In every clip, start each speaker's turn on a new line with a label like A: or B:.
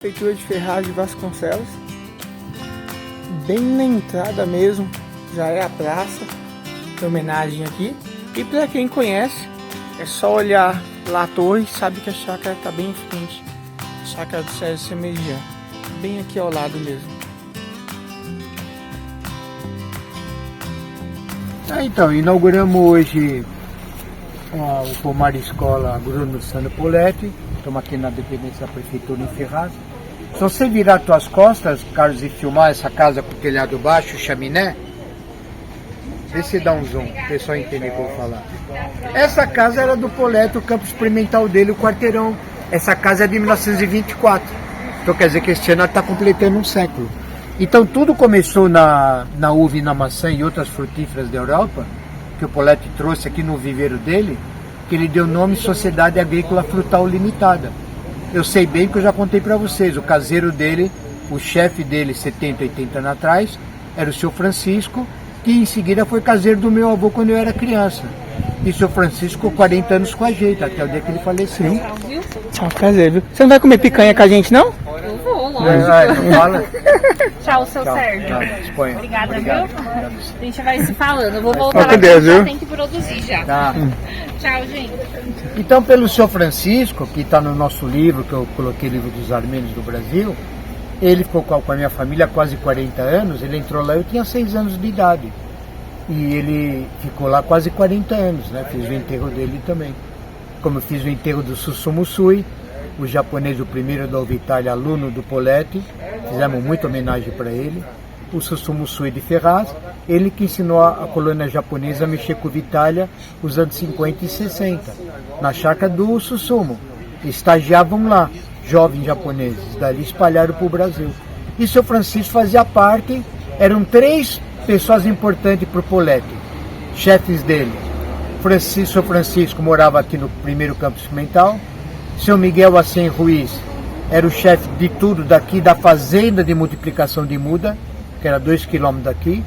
A: Prefeitura de Ferraz de Vasconcelos, bem na entrada mesmo, já é a praça, em homenagem aqui. E para quem conhece, é só olhar lá a torre, sabe que a chácara está bem em frente, a chácara do Sérgio Semerjian, bem aqui ao lado mesmo.
B: Então, inauguramos hoje o Pomar Escola Agrônomo Luciano Poletti. Estamos aqui na dependência da Prefeitura em Ferraz. Se você virar as tuas costas, Carlos, e filmar essa casa com o telhado baixo, chaminé, vê se dá um zoom, o pessoal entender o que eu vou falar. Essa casa era do Poletti, o campo experimental dele, o quarteirão. Essa casa é de 1924. Então quer dizer que este ano está completando um século. Então tudo começou na uva e na maçã e outras frutíferas da Europa, que o Poletti trouxe aqui no viveiro dele, que ele deu o nome Sociedade Agrícola Frutal Limitada. Eu sei bem que eu já contei para vocês, o caseiro dele, o chefe dele 70, 80 anos atrás, era o seu Francisco, que em seguida foi caseiro do meu avô quando eu era criança. E o seu Francisco ficou 40 anos com a gente, até o dia que ele faleceu.
A: Tchau, prazer, viu? Você não vai comer picanha com a gente, não?
C: Eu vou, lógico.
B: Não fala.
C: Tchau, seu
B: Tchau,
C: Sérgio.
B: disponha.
C: Obrigada,
B: Obrigado.
C: viu?
B: Obrigado.
C: A gente vai se falando. Eu vou voltar
A: Com
C: lá,
A: Deus,
C: porque já
A: viu?
C: tem que produzir já.
B: Tá.
C: Tchau, gente.
B: Então, pelo seu Francisco, que está no nosso livro, que eu coloquei, Livro dos Armênios do Brasil, ele ficou com a minha família há quase 40 anos, ele entrou lá, eu tinha 6 anos de idade. E ele ficou lá quase 40 anos, né? Fiz o enterro dele também. Como eu fiz o enterro do Susumu Sui, o japonês, o primeiro da Uvitália, aluno do Poletti, fizemos muita homenagem para ele. O Susumu Sui de Ferraz, ele que ensinou a colônia japonesa a mexer com Vitália nos anos 50 e 60, na chácara do Susumu. Estagiavam lá, jovens japoneses, dali espalharam para o Brasil. E seu Francisco fazia parte, eram 3 pessoas importantes para o Poletti, chefes dele. Seu Francisco morava aqui no primeiro campo experimental, seu Miguel Acen Ruiz era o chefe de tudo daqui, da fazenda de multiplicação de muda, que era 2 quilômetros daqui,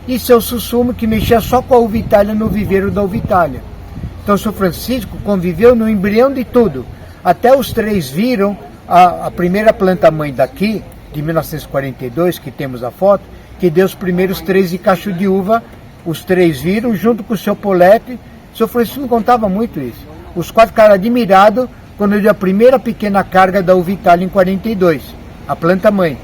B: e seu Susumu, que mexia só com a Uvitália no viveiro da Uvitália. Então, seu Francisco conviveu no embrião de tudo. Até os 3 viram a primeira planta-mãe daqui, de 1942, que temos a foto, que deu os primeiros 13 cachos de uva, os 3 viram, junto com o seu Poletti. Seu Francisco me contava muito isso. Os 4 ficaram admirados quando deu a primeira pequena carga da Uvitália em 42, a planta-mãe.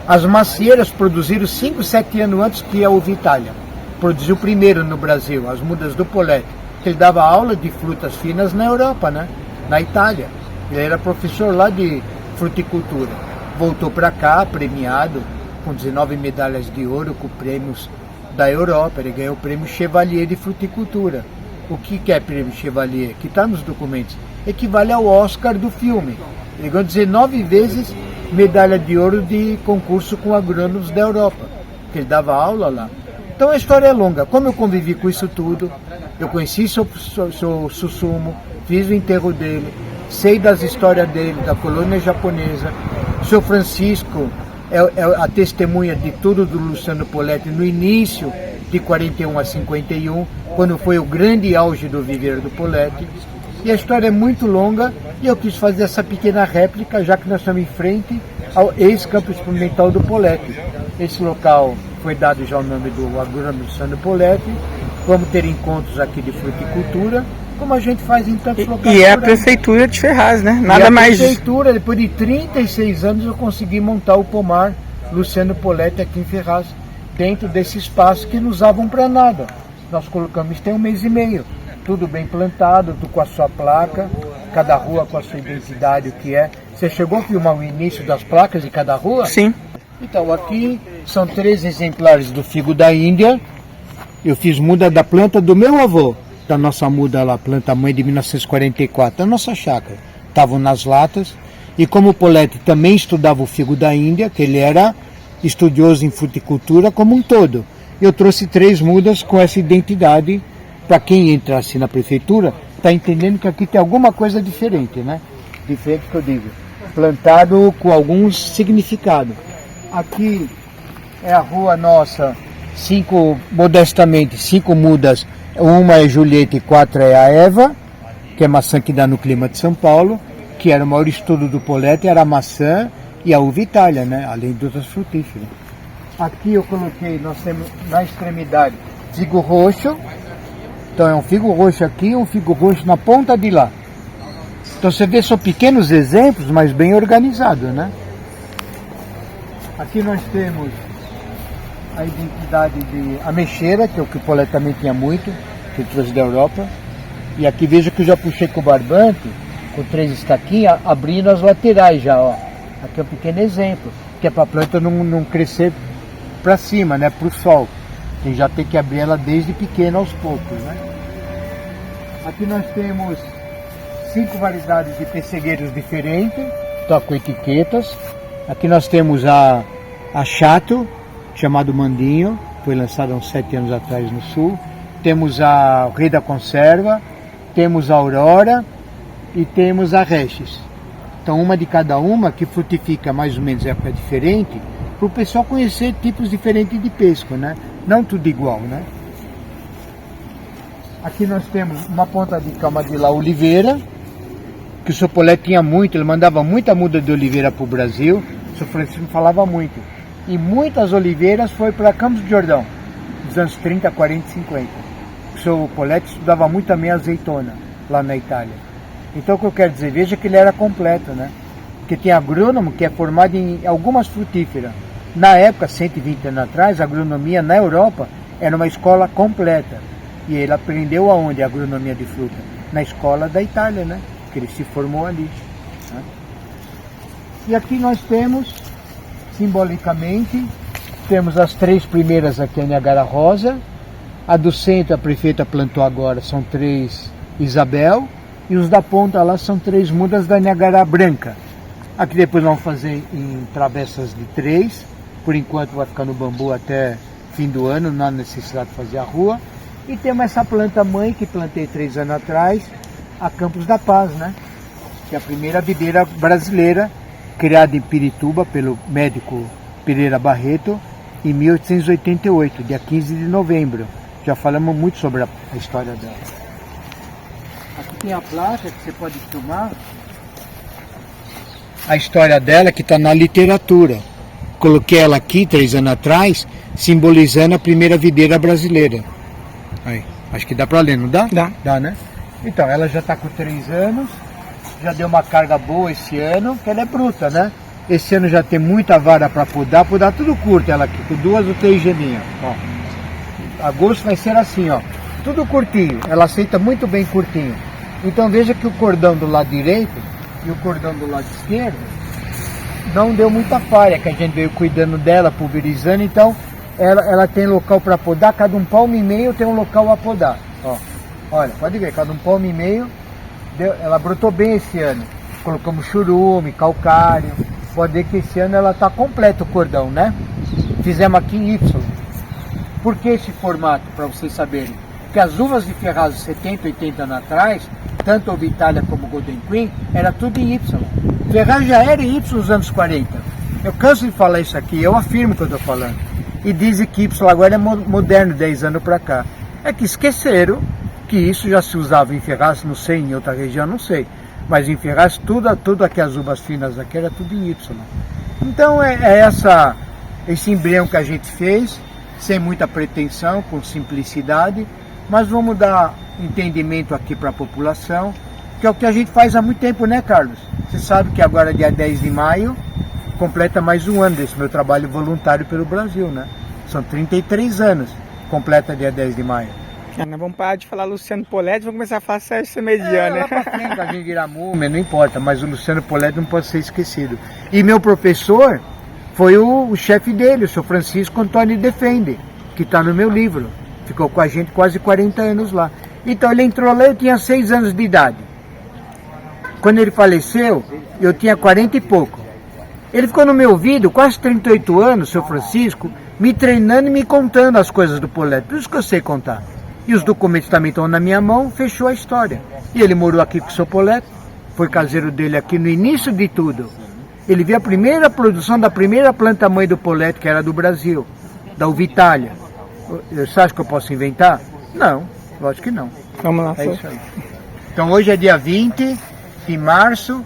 B: As macieiras produziram 5, 7 anos antes que a Uvitália. Produziu primeiro no Brasil, as mudas do Poletti. Ele dava aula de frutas finas na Europa, né? Na Itália. Ele era professor lá de fruticultura. Voltou para cá, premiado, com 19 medalhas de ouro, com prêmios da Europa. Ele ganhou o prêmio Chevalier de Fruticultura. O que é prêmio Chevalier? Que está nos documentos. Equivale ao Oscar do filme. Ele ganhou 19 vezes medalha de ouro de concurso com agrônomos da Europa, que ele dava aula lá. Então a história é longa. Como eu convivi com isso tudo, eu conheci seu Susumu, fiz o enterro dele, sei das histórias dele, da colônia japonesa. Seu Francisco é a testemunha de tudo do Luciano Poletti no início de 41 a 51, quando foi o grande auge do viveiro do Poletti. E a história é muito longa e eu quis fazer essa pequena réplica, já que nós estamos em frente ao ex-campo experimental do Poletti. Esse local foi dado já o nome do agrônomo Luciano Poletti. Vamos ter encontros aqui de fruticultura, como a gente faz em tantos locais.
A: E é a Prefeitura de Ferraz, né? Nada mais.
B: A Prefeitura, depois de 36 anos, eu consegui montar o Pomar Luciano Poletti aqui em Ferraz, dentro desse espaço que não usavam para nada. Nós colocamos, tem 1 mês e meio. Tudo bem plantado, tudo com a sua placa, cada rua com a sua identidade, o que é. Você chegou a filmar o início das placas de cada rua?
A: Sim.
B: Então, aqui são 3 exemplares do figo da Índia. Eu fiz muda da planta do meu avô, da nossa muda lá, planta mãe de 1944, da nossa chácara. Estavam nas latas. E como o Poletti também estudava o figo da Índia, que ele era estudioso em fruticultura como um todo, eu trouxe 3 mudas com essa identidade. Para quem entrasse na prefeitura, está entendendo que aqui tem alguma coisa diferente, né? Diferente que eu digo, plantado com algum significado. Aqui é a rua nossa, modestamente, 5 mudas, uma é Julieta e 4 é a Eva, que é maçã que dá no clima de São Paulo, que era o maior estudo do Poletti, era a maçã e a uva Itália, né? Além de outras frutíferas. Aqui eu coloquei, nós temos na extremidade figo roxo. Então é um figo roxo aqui e um figo roxo na ponta de lá. Então você vê, são pequenos exemplos, mas bem organizados, né? Aqui nós temos a identidade de ameixeira, que é o que o Poletti também tinha muito, que ele trouxe da Europa. E aqui veja que eu já puxei com o barbante, com 3 estaquinhas, abrindo as laterais já, ó. Aqui é um pequeno exemplo, que é para a planta não crescer para cima, né, para o sol. Tem já tem que abrir ela desde pequena aos poucos, né? Aqui nós temos 5 variedades de pessegueiros diferentes, tá, com etiquetas. Aqui nós temos a Chato, chamado Mandinho, foi lançado há uns 7 anos atrás no sul. Temos o Rei da Conserva, temos a Aurora e temos a Regis. Então uma de cada uma, que frutifica mais ou menos em época diferente, para o pessoal conhecer tipos diferentes de pesco, né? Não tudo igual, né? Aqui nós temos uma ponta de Camadilá Oliveira, que o seu Poletti tinha muito, ele mandava muita muda de oliveira para o Brasil, o seu Francisco falava muito. E muitas oliveiras foi para Campos do Jordão, nos anos 30, 40 e 50. O seu Poletti estudava muito também azeitona, lá na Itália. Então o que eu quero dizer, veja que ele era completo, né? Porque tem agrônomo que é formado em algumas frutíferas. Na época, 120 anos atrás, a agronomia na Europa era uma escola completa. E ele aprendeu aonde a agronomia de fruta? Na escola da Itália, né? Que ele se formou ali. Né? E aqui nós temos, simbolicamente, temos as 3 primeiras aqui, a Niagara Rosa. A do centro, a prefeita plantou agora, são 3 Isabel. E os da ponta lá são 3 mudas da Niagara Branca. Aqui depois vamos fazer em travessas de 3. Por enquanto vai ficar no bambu até fim do ano, não há necessidade de fazer a rua. E temos essa planta mãe que plantei 3 anos atrás, a Campos da Paz, né? Que é a primeira videira brasileira, criada em Pirituba pelo médico Pereira Barreto, em 1888, dia 15 de novembro. Já falamos muito sobre a história dela. Aqui tem a placa que você pode filmar. A história dela que está na literatura. Coloquei ela aqui 3 anos atrás, simbolizando a primeira videira brasileira. Aí, acho que dá para ler, não dá? Dá, né? Então, ela já está com 3 anos, já deu uma carga boa esse ano, que ela é bruta, né? Esse ano já tem muita vara para podar tudo curto ela aqui, com 2 ou 3 geminhas, ó. Agosto vai ser assim, ó, tudo curtinho, ela aceita muito bem curtinho. Então veja que o cordão do lado direito e o cordão do lado esquerdo não deu muita falha, que a gente veio cuidando dela, pulverizando, então ela tem local para podar, cada 1,5 palmo tem um local a podar, ó. Olha, pode ver, cada 1,5 palmo ela brotou bem esse ano. Colocamos churume, calcário, pode ver que esse ano ela está completa o cordão, né? Fizemos aqui em Y. Por que esse formato, para vocês saberem? Porque as uvas de Ferraz 70, 80 anos atrás, tanto o Vitalia como o Golden Queen, era tudo em Y. Ferraz já era em Y nos anos 40. Eu canso de falar isso aqui, eu afirmo o que eu estou falando. E dizem que Y agora é moderno, 10 anos para cá. É que esqueceram que isso já se usava em Ferraz, não sei, em outra região, não sei. Mas em Ferraz, tudo aqui, as uvas finas aqui, era tudo em Y. Então é esse embrião que a gente fez, sem muita pretensão, com simplicidade, mas vamos dar entendimento aqui para a população, que é o que a gente faz há muito tempo, né, Carlos? Você sabe que agora, dia 10 de maio, completa mais 1 ano desse meu trabalho voluntário pelo Brasil, né? São 33 anos, completa dia 10 de maio.
A: Nós vamos parar de falar Luciano Poletti, vamos começar a falar Sérgio Mediano, né?
B: Lá pra frente, a gente virar múmia, não importa, mas o Luciano Poletti não pode ser esquecido. E meu professor foi o chefe dele, o seu Francisco Antônio Defende, que está no meu livro. Ficou com a gente quase 40 anos lá. Então ele entrou lá, eu tinha 6 anos de idade. Quando ele faleceu, eu tinha 40 e pouco. Ele ficou no meu ouvido, quase 38 anos, seu Francisco, me treinando e me contando as coisas do Poletti. Por isso que eu sei contar. E os documentos também estão na minha mão, fechou a história. E ele morou aqui com o seu Poletti, foi caseiro dele aqui no início de tudo. Ele viu a primeira produção da primeira planta-mãe do Poletti, que era do Brasil, da Uvitalia. Você acha que eu posso inventar? Não, lógico que não.
A: Vamos lá,
B: é isso aí. Então hoje é dia 20 de março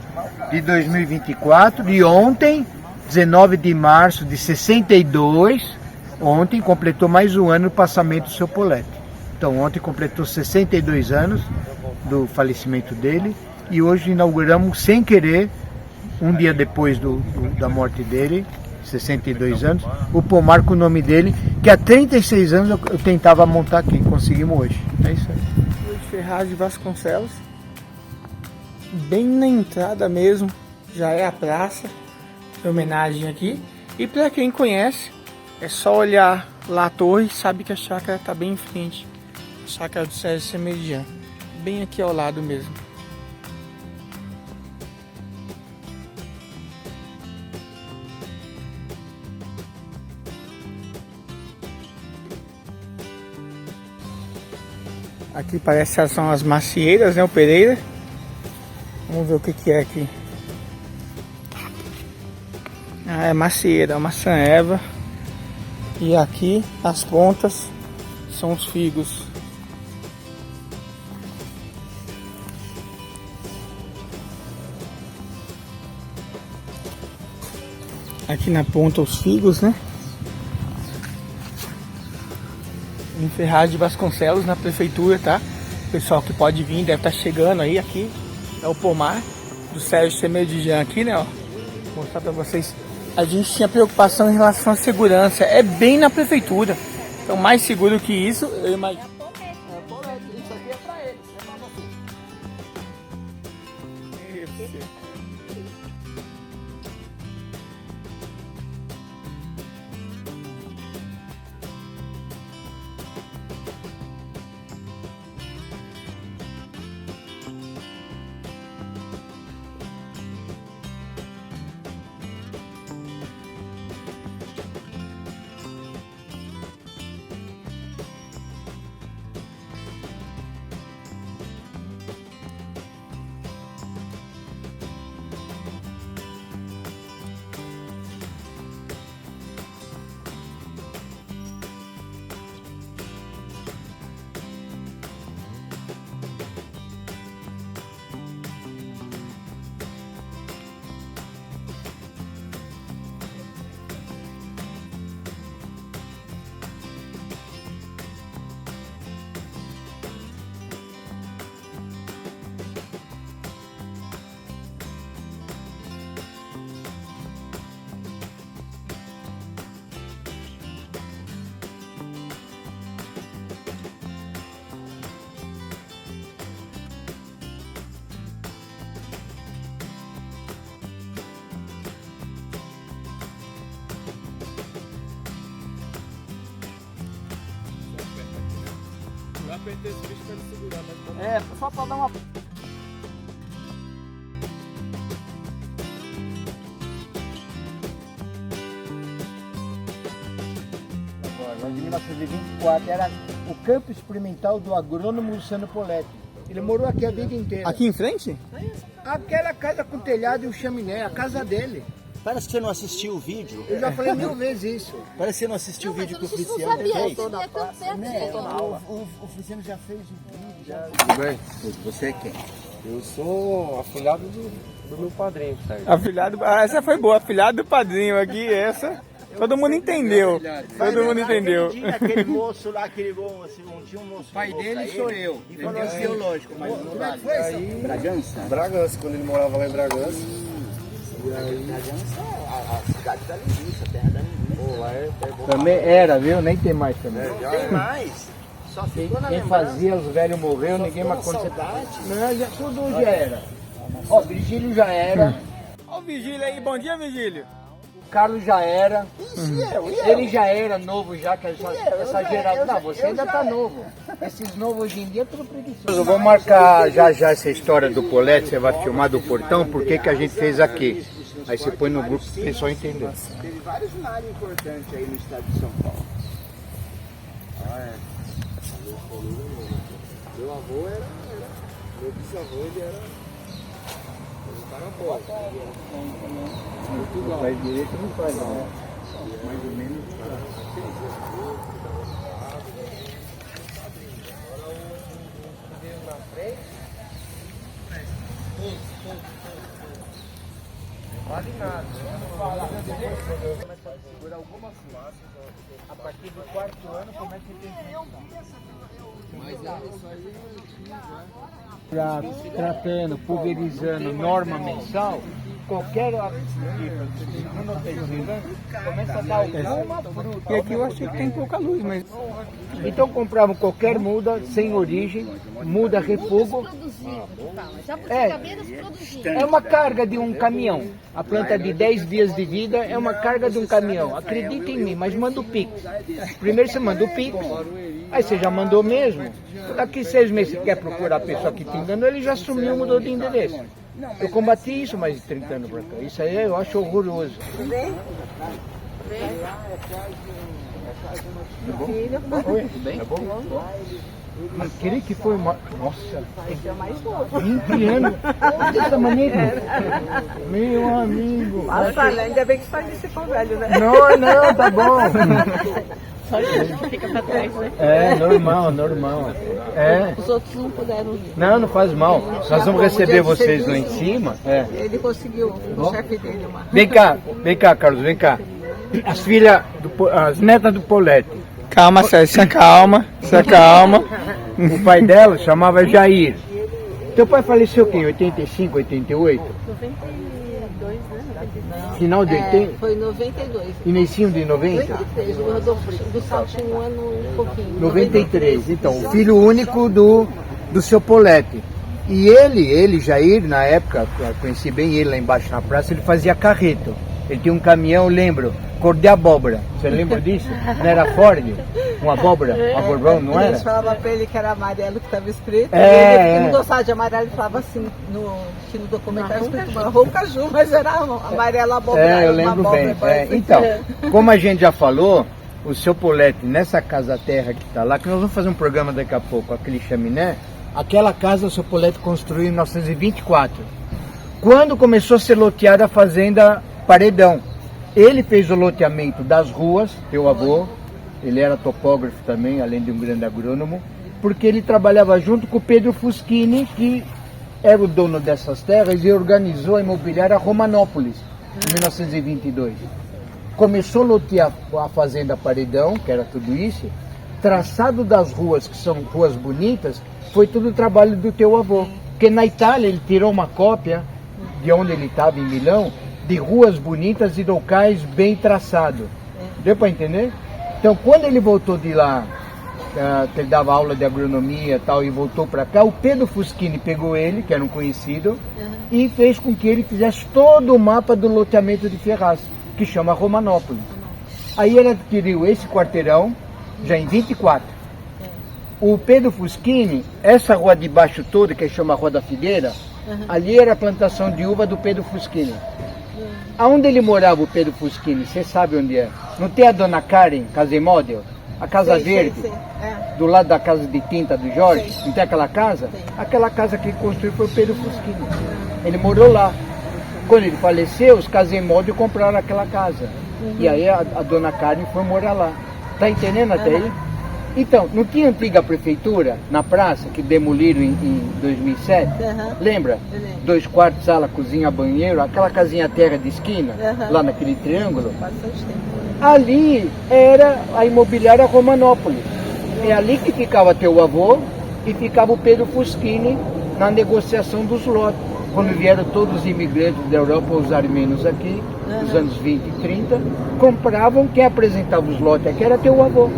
B: de 2024, e ontem 19 de março de 62, ontem completou mais um ano do passamento do seu Poletti. Então ontem completou 62 anos do falecimento dele e hoje inauguramos sem querer, um dia depois da morte dele, 62 anos, o pomar com o nome dele, que há 36 anos eu tentava montar aqui, conseguimos hoje. É isso aí.
A: Luiz Ferraz de Vasconcelos, bem na entrada mesmo, já é a praça de homenagem aqui. E para quem conhece, é só olhar lá a torre, sabe que a chácara está bem em frente. A chácara do Sérgio Semedian, bem aqui ao lado mesmo. Aqui parece que são as macieiras, né, o Pereira. Vamos ver o que é aqui. Ah, é macieira, maçã Eva. E aqui as pontas são os figos. Aqui na ponta os figos, né? Em Ferraz de Vasconcelos, na prefeitura, tá? O pessoal que pode vir deve estar chegando aí. Aqui é o pomar do Sérgio Semedian aqui, né? Ó, vou mostrar pra vocês. A gente tinha preocupação em relação à segurança. É bem na prefeitura. Então, mais seguro que isso, eu imagino. Isso aqui é pra eles, é pra você. É, só pra dar uma...
B: Agora, em 1924, era o campo experimental do agrônomo Luciano Poletti. Ele morou aqui a vida inteira.
A: Aqui em frente?
B: Aquela casa com telhado e o chaminé, a casa dele.
D: Parece que você não assistiu o vídeo.
B: Eu já falei 1000 vezes isso.
D: Parece que você não assistiu o vídeo que o Feliciano fez. O Feliciano já fez o vídeo.
B: Tudo bem?
D: Você é quem?
E: Eu sou afilhado do meu padrinho, certo?
A: Afilhado... Ah, essa foi boa, afilhado do padrinho aqui, essa... Todo mundo entendeu. Todo mundo entendeu.
D: Aquele moço lá, aquele moço, tinha um moço.
B: O pai dele sou eu.
D: E falou assim, teológico, mas não vale. Bragança?
E: Bragança, quando ele morava lá em Bragança.
D: Bragança é a cidade da linguiça, a terra da linguiça.
E: Pô, lá é bom.
B: Também era, viu? Nem tem mais também.
D: Não tem mais. Só ficou na
B: Quem
D: lembrança.
B: fazia, os velhos morreram, ninguém mais
D: Ficou na
B: conta.
D: saudade.
B: Não, já, tudo já era. Ó, Virgílio já era.
A: Ó o Vigílio aí, bom dia, Vigílio.
B: O Carlos já era.
D: E
B: Ele já era novo já, que essa geração. Não, você ainda tá novo. Esses novos hoje em dia é tudo preguiçoso. Eu vou marcar já essa história do Poletti, você vai filmar do portão, por que a gente fez aqui. Aí você põe no grupo para o pessoal entender.
D: teve vários mares importantes aí no estado de São Paulo.
E: Meu avô era. Meu bisavô, ele era. Um cara bom.
B: Faz direito não faz, não. Mais ou menos. Vale nada. Por algumas classes, a partir do 4º ano começa a ter. Mas isso aí já. Tratando, pulverizando norma mensal, qualquer tipo de segundo ou terceiro ano começa a dar alguma fruta.
A: E aqui eu achei que tem pouca luz, mas
B: Então compravam qualquer muda sem origem, muda refugo. É uma carga de um caminhão. A planta de 10 dias de vida é uma carga de um caminhão. Acredita em mim, mas manda o Pix. Primeiro você manda o Pix, aí você já mandou mesmo. Daqui 6 meses você quer procurar a pessoa que te enganou, ele já sumiu, mudou de endereço. Eu combati isso mais de 30 anos pra cá. Isso aí eu acho horroroso. Tudo bem? Oi, tudo bem? Tá bom? Aquele que foi uma... Nossa, 20 anos dessa maneira. Meu amigo.
F: Nossa, ainda bem que só disse com velho, né?
B: Não, tá bom.
C: Só a gente fica pra trás, né?
B: É, normal. É.
F: Os outros não puderam vir.
B: Não faz mal. Nós vamos receber vocês lá em cima. É.
F: Ele conseguiu, o chefe dele, uma...
B: Vem cá, Carlos, vem cá. As filhas, as netas do Paulette.
A: calma, Sérgio, se acalma, se acalma.
B: O pai dela chamava Jair. Teu pai faleceu o quê? Em 85, 88?
F: 92, né?
B: Final de 80?
F: Foi em 92.
B: Início de 90?
F: 93, o do Sal tinha um ano um pouquinho.
B: 93. Então, o filho único do seu Paulette. E ele, Jair, na época, eu conheci bem ele lá embaixo na praça, ele fazia carreto. Ele tinha um caminhão, lembro, cor de abóbora. Você lembra disso? Não era Ford? Uma abóbora? Aborbão, não era?
F: Eles falavam pra ele que era amarelo que estava escrito.
B: É,
F: Ele não gostava de amarelo, ele falava assim, que no documentário escrito marrom caju, mas era amarelo abóbora.
B: É, eu lembro bem. Então, como a gente já falou, o seu Paulette, nessa casa terra que está lá, que nós vamos fazer um programa daqui a pouco, aquele chaminé, aquela casa o seu Paulette construiu em 1924. Quando começou a ser loteada a fazenda Paredão. Ele fez o loteamento das ruas, teu avô, ele era topógrafo também, além de um grande agrônomo, porque ele trabalhava junto com o Pedro Fuschini, que era o dono dessas terras e organizou a imobiliária Romanópolis, em 1922. Começou a lotear a fazenda Paredão, que era tudo isso, traçado das ruas, que são ruas bonitas, foi tudo o trabalho do teu avô. Porque na Itália ele tirou uma cópia de onde ele estava, em Milão, de ruas bonitas e locais bem traçados. Deu para entender? Então, quando ele voltou de lá, ele dava aula de agronomia e tal, e voltou para cá, o Pedro Fuschini pegou ele, que era um conhecido, e fez com que ele fizesse todo o mapa do loteamento de Ferraz, que chama Romanópolis. Aí ele adquiriu esse quarteirão, já em 24. O Pedro Fuschini, essa rua de baixo toda, que chama Rua da Figueira, ali era a plantação de uva do Pedro Fuschini. Aonde ele morava, o Pedro Fuschini, você sabe onde é? Não tem a Dona Karen, Casa Imóvel? A Casa Verde? Do lado da casa de tinta do Jorge? Não tem aquela casa? Aquela casa que ele construiu foi o Pedro Fuschini. Ele morou lá. Quando ele faleceu, os Casa Imóvel compraram aquela casa. E aí a Dona Karen foi morar lá. Tá entendendo até aí? Então, não tinha antiga prefeitura na praça que demoliram em 2007? Lembra? 2 quartos, sala, cozinha, banheiro, aquela casinha terra de esquina, lá naquele triângulo? Ali era a imobiliária Romanópolis. É ali que ficava teu avô e ficava o Pedro Fuschini na negociação dos lotes. Quando vieram todos os imigrantes da Europa, os armênios aqui, nos anos 20 e 30, compravam, quem apresentava os lotes aqui era teu avô.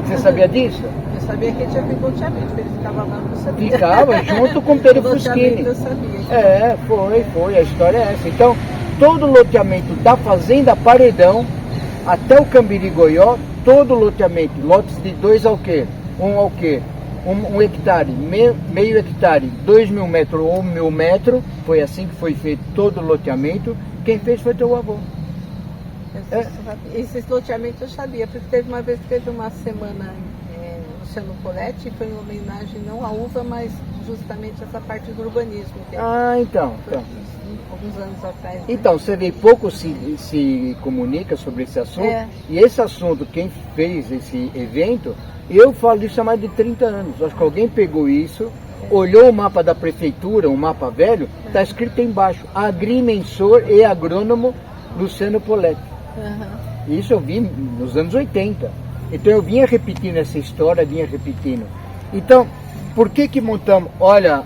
B: Você sabia disso?
F: Eu sabia que ele tinha feito loteamento, ele ficava lá, não sabia.
B: Ficava junto com o Pedro Fuschini.
F: Eu sabia.
B: É, foi, a história é essa. Então, todo o loteamento da Fazenda Paredão, até o Cambiri Goió, todo o loteamento, lotes de 2 ao quê? 1 ao quê? 1 hectare, meio hectare, 2.000 metros ou 1.000 metros, foi assim que foi feito todo o loteamento. Quem fez foi teu avô.
F: Esses loteamentos eu sabia, porque teve uma vez que teve uma semana Luciano Poletti, foi em homenagem não à uva, mas justamente essa parte do urbanismo.
B: Então.
F: Alguns anos atrás. Né?
B: Então, você vê, pouco se comunica sobre esse assunto, e esse assunto, quem fez esse evento, eu falo disso há mais de 30 anos, acho que alguém pegou isso olhou o mapa da prefeitura, um mapa velho, está escrito embaixo, agrimensor e agrônomo Luciano Poletti. Isso eu vi nos anos 80. Então eu vinha repetindo essa história, Então, por que montamos, olha,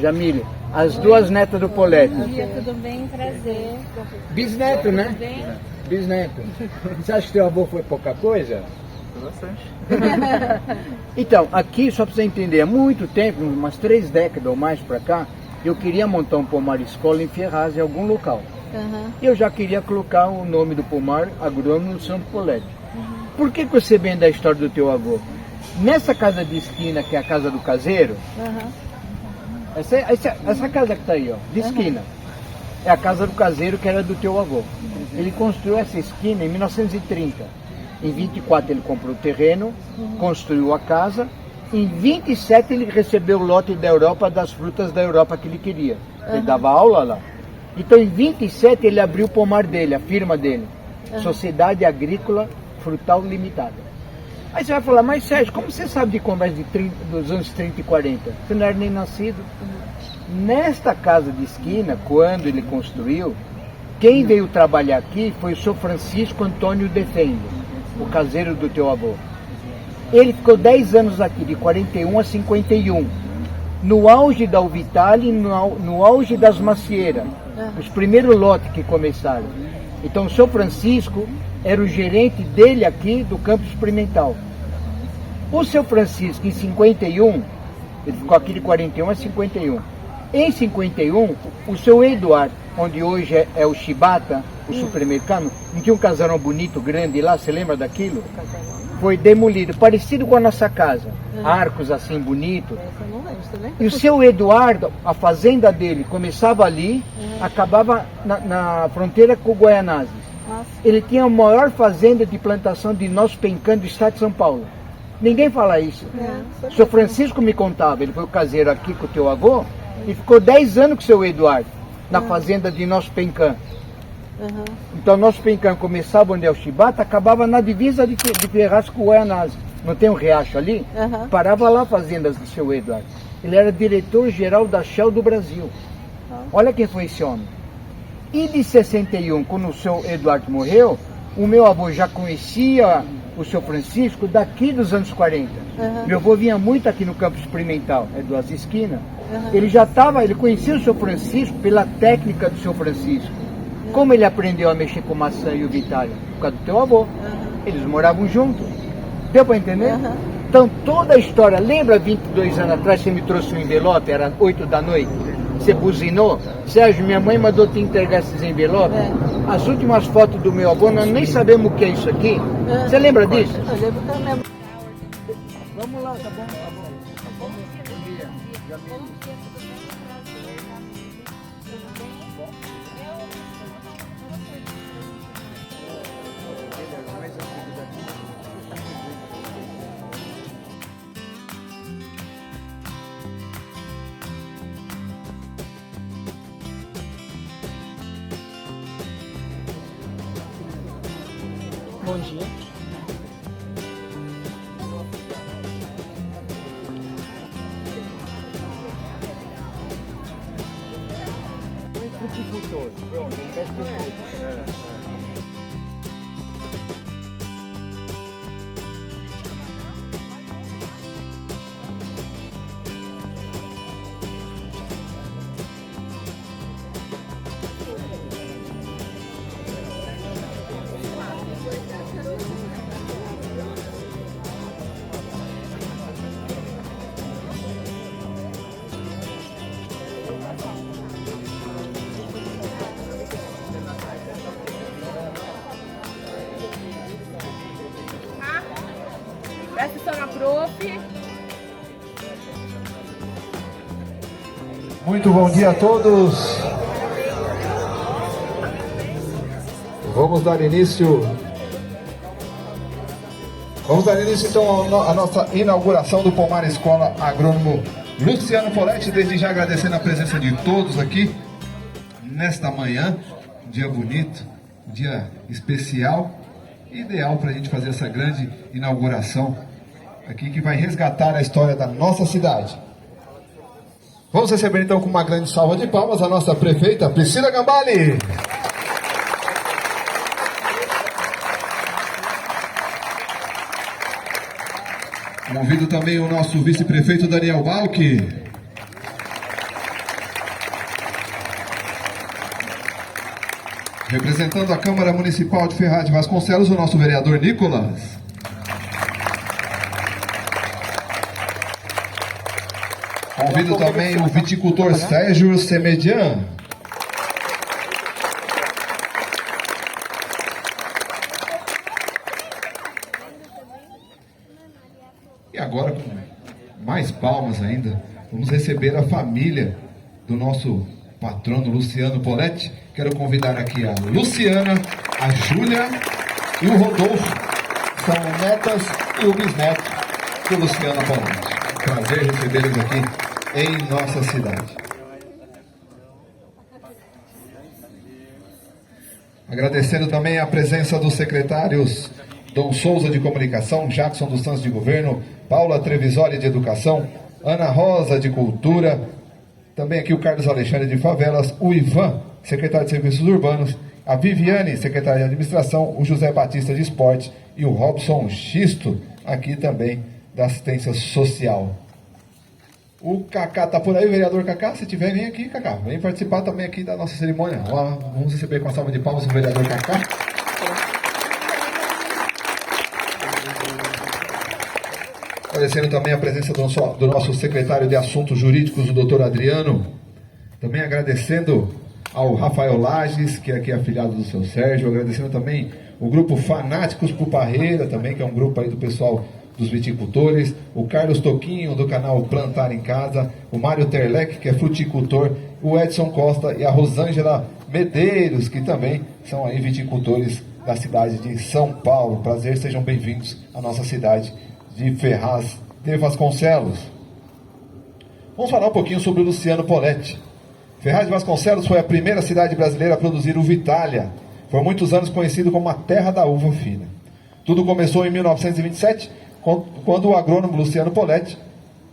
B: Jamile, as duas netas do Poletti.
C: Bom dia, tudo bem? Prazer.
B: Bisneto, né?
C: Tudo bem?
B: Bisneto. Você acha que teu avô foi pouca coisa?
E: Bastante.
B: Então, aqui, só para você entender, há muito tempo, umas 3 décadas ou mais para cá, eu queria montar um pomar escola em Ferraz, em algum local. Eu já queria colocar o nome do pomar agrônomo Luciano Poletti. Por que você vem da história do teu avô? Nessa casa de esquina, que é a casa do caseiro, essa casa que está aí, ó, de esquina, é a casa do caseiro que era do teu avô. Ele construiu essa esquina em 1930. Em 24 ele comprou o terreno, construiu a casa. Em 27 ele recebeu o lote da Europa, das frutas da Europa que ele queria. Ele dava aula lá. Então em 27 ele abriu o pomar dele, a firma dele. Sociedade Agrícola Frutal Limitada. Aí você vai falar, mas Sérgio, como você sabe de conversa dos anos 30 e 40? Você não era nem nascido. Nesta casa de esquina, quando ele construiu, quem veio trabalhar aqui foi o Sr. Francisco Antônio Defendo, o caseiro do teu avô. Ele ficou 10 anos aqui, de 41 a 51, no auge da Uvitale, no auge das macieiras, os primeiros lotes que começaram. Então o Sr. Francisco era o gerente dele aqui do campo experimental. O Sr. Francisco, em 51, ele ficou aqui de 41 a 51. Em 51, o seu Eduardo, onde hoje é o Chibata, o supermercado, não tinha um casarão bonito, grande lá, você lembra daquilo? Foi demolido, parecido com a nossa casa. Arcos assim, bonito. E o seu Eduardo, a fazenda dele começava ali, acabava na fronteira com o Guaianazes. Ele tinha a maior fazenda de plantação de nosso pencã do estado de São Paulo. Ninguém fala isso. O seu Francisco me contava, ele foi o caseiro aqui com o teu avô, e ficou 10 anos com o seu Eduardo, na fazenda de nosso pencã. Então nosso pencã começava onde é o Chibata, acabava na divisa de Ferraz com o Guaianazes. Não tem um riacho ali? Parava lá fazendas do seu Eduardo. Ele era diretor-geral da Shell do Brasil. Olha quem foi esse homem. E de 61, quando o seu Eduardo morreu, o meu avô já conhecia o seu Francisco daqui dos anos 40. Meu avô vinha muito aqui no campo experimental, é duas esquinas. Ele já estava, ele conhecia o seu Francisco pela técnica do seu Francisco. Como ele aprendeu a mexer com maçã e Uvitale? Por causa do teu avô. Eles moravam juntos. Deu para entender? Então toda a história, lembra 22 anos atrás você me trouxe um envelope, era 8 da noite? Você buzinou? Sérgio, minha mãe mandou te entregar esses envelopes. As últimas fotos do meu avô, nós nem sabemos o que é isso aqui. Você lembra disso?
F: Eu lembro também.
B: Vamos lá, tá bom? Tá bom. Tá bom. Bom dia.
A: Bom dia.
C: Presta atenção na prof.
G: Muito bom dia a todos. Vamos dar início então à nossa inauguração do Pomar Escola Agrônomo Luciano Poletti. Desde já agradecendo a presença de todos aqui nesta manhã, um dia bonito, um dia especial, ideal para a gente fazer essa grande inauguração aqui que vai resgatar a história da nossa cidade. Vamos receber então com uma grande salva de palmas a nossa prefeita Priscila Gambale. Convido também o nosso vice-prefeito Daniel Balque. Representando a Câmara Municipal de Ferraz de Vasconcelos, o nosso vereador Nicolas. Convido também o viticultor Sérgio Semedian. E agora, com mais palmas ainda, vamos receber a família do nosso patrono Luciano Poletti. Quero convidar aqui a Luciana, a Júlia e o Rodolfo. São netas e o bisneto do Luciano Poletti. Prazer recebê-los aqui em nossa cidade. Agradecendo também a presença dos secretários Dom Souza de Comunicação, Jackson dos Santos de Governo, Paula Trevisoli de Educação, Ana Rosa de Cultura, também aqui o Carlos Alexandre de Favelas, o Ivan, secretário de Serviços Urbanos, a Viviane, secretária de Administração, o José Batista de Esporte e o Robson Xisto, aqui também da Assistência Social. O Cacá tá por aí, o vereador Cacá, se tiver, vem aqui, Cacá, vem participar também aqui da nossa cerimônia. Vamos receber com a salva de palmas o vereador Cacá. Agradecendo também a presença do nosso secretário de Assuntos Jurídicos, o doutor Adriano. Também agradecendo ao Rafael Lages, que aqui é afiliado do seu Sérgio. Agradecendo também o grupo Fanáticos por Parreira, também, que é um grupo aí do pessoal dos viticultores. O Carlos Toquinho, do canal Plantar em Casa. O Mário Terlec, que é fruticultor. O Edson Costa e a Rosângela Medeiros, que também são aí viticultores da cidade de São Paulo. Prazer, sejam bem-vindos à nossa cidade de Ferraz de Vasconcelos. Vamos falar um pouquinho sobre o Luciano Poletti. Ferraz de Vasconcelos foi a primeira cidade brasileira a produzir uva Itália. Por muitos anos conhecido como a terra da uva fina. Tudo começou em 1927, quando o agrônomo Luciano Poletti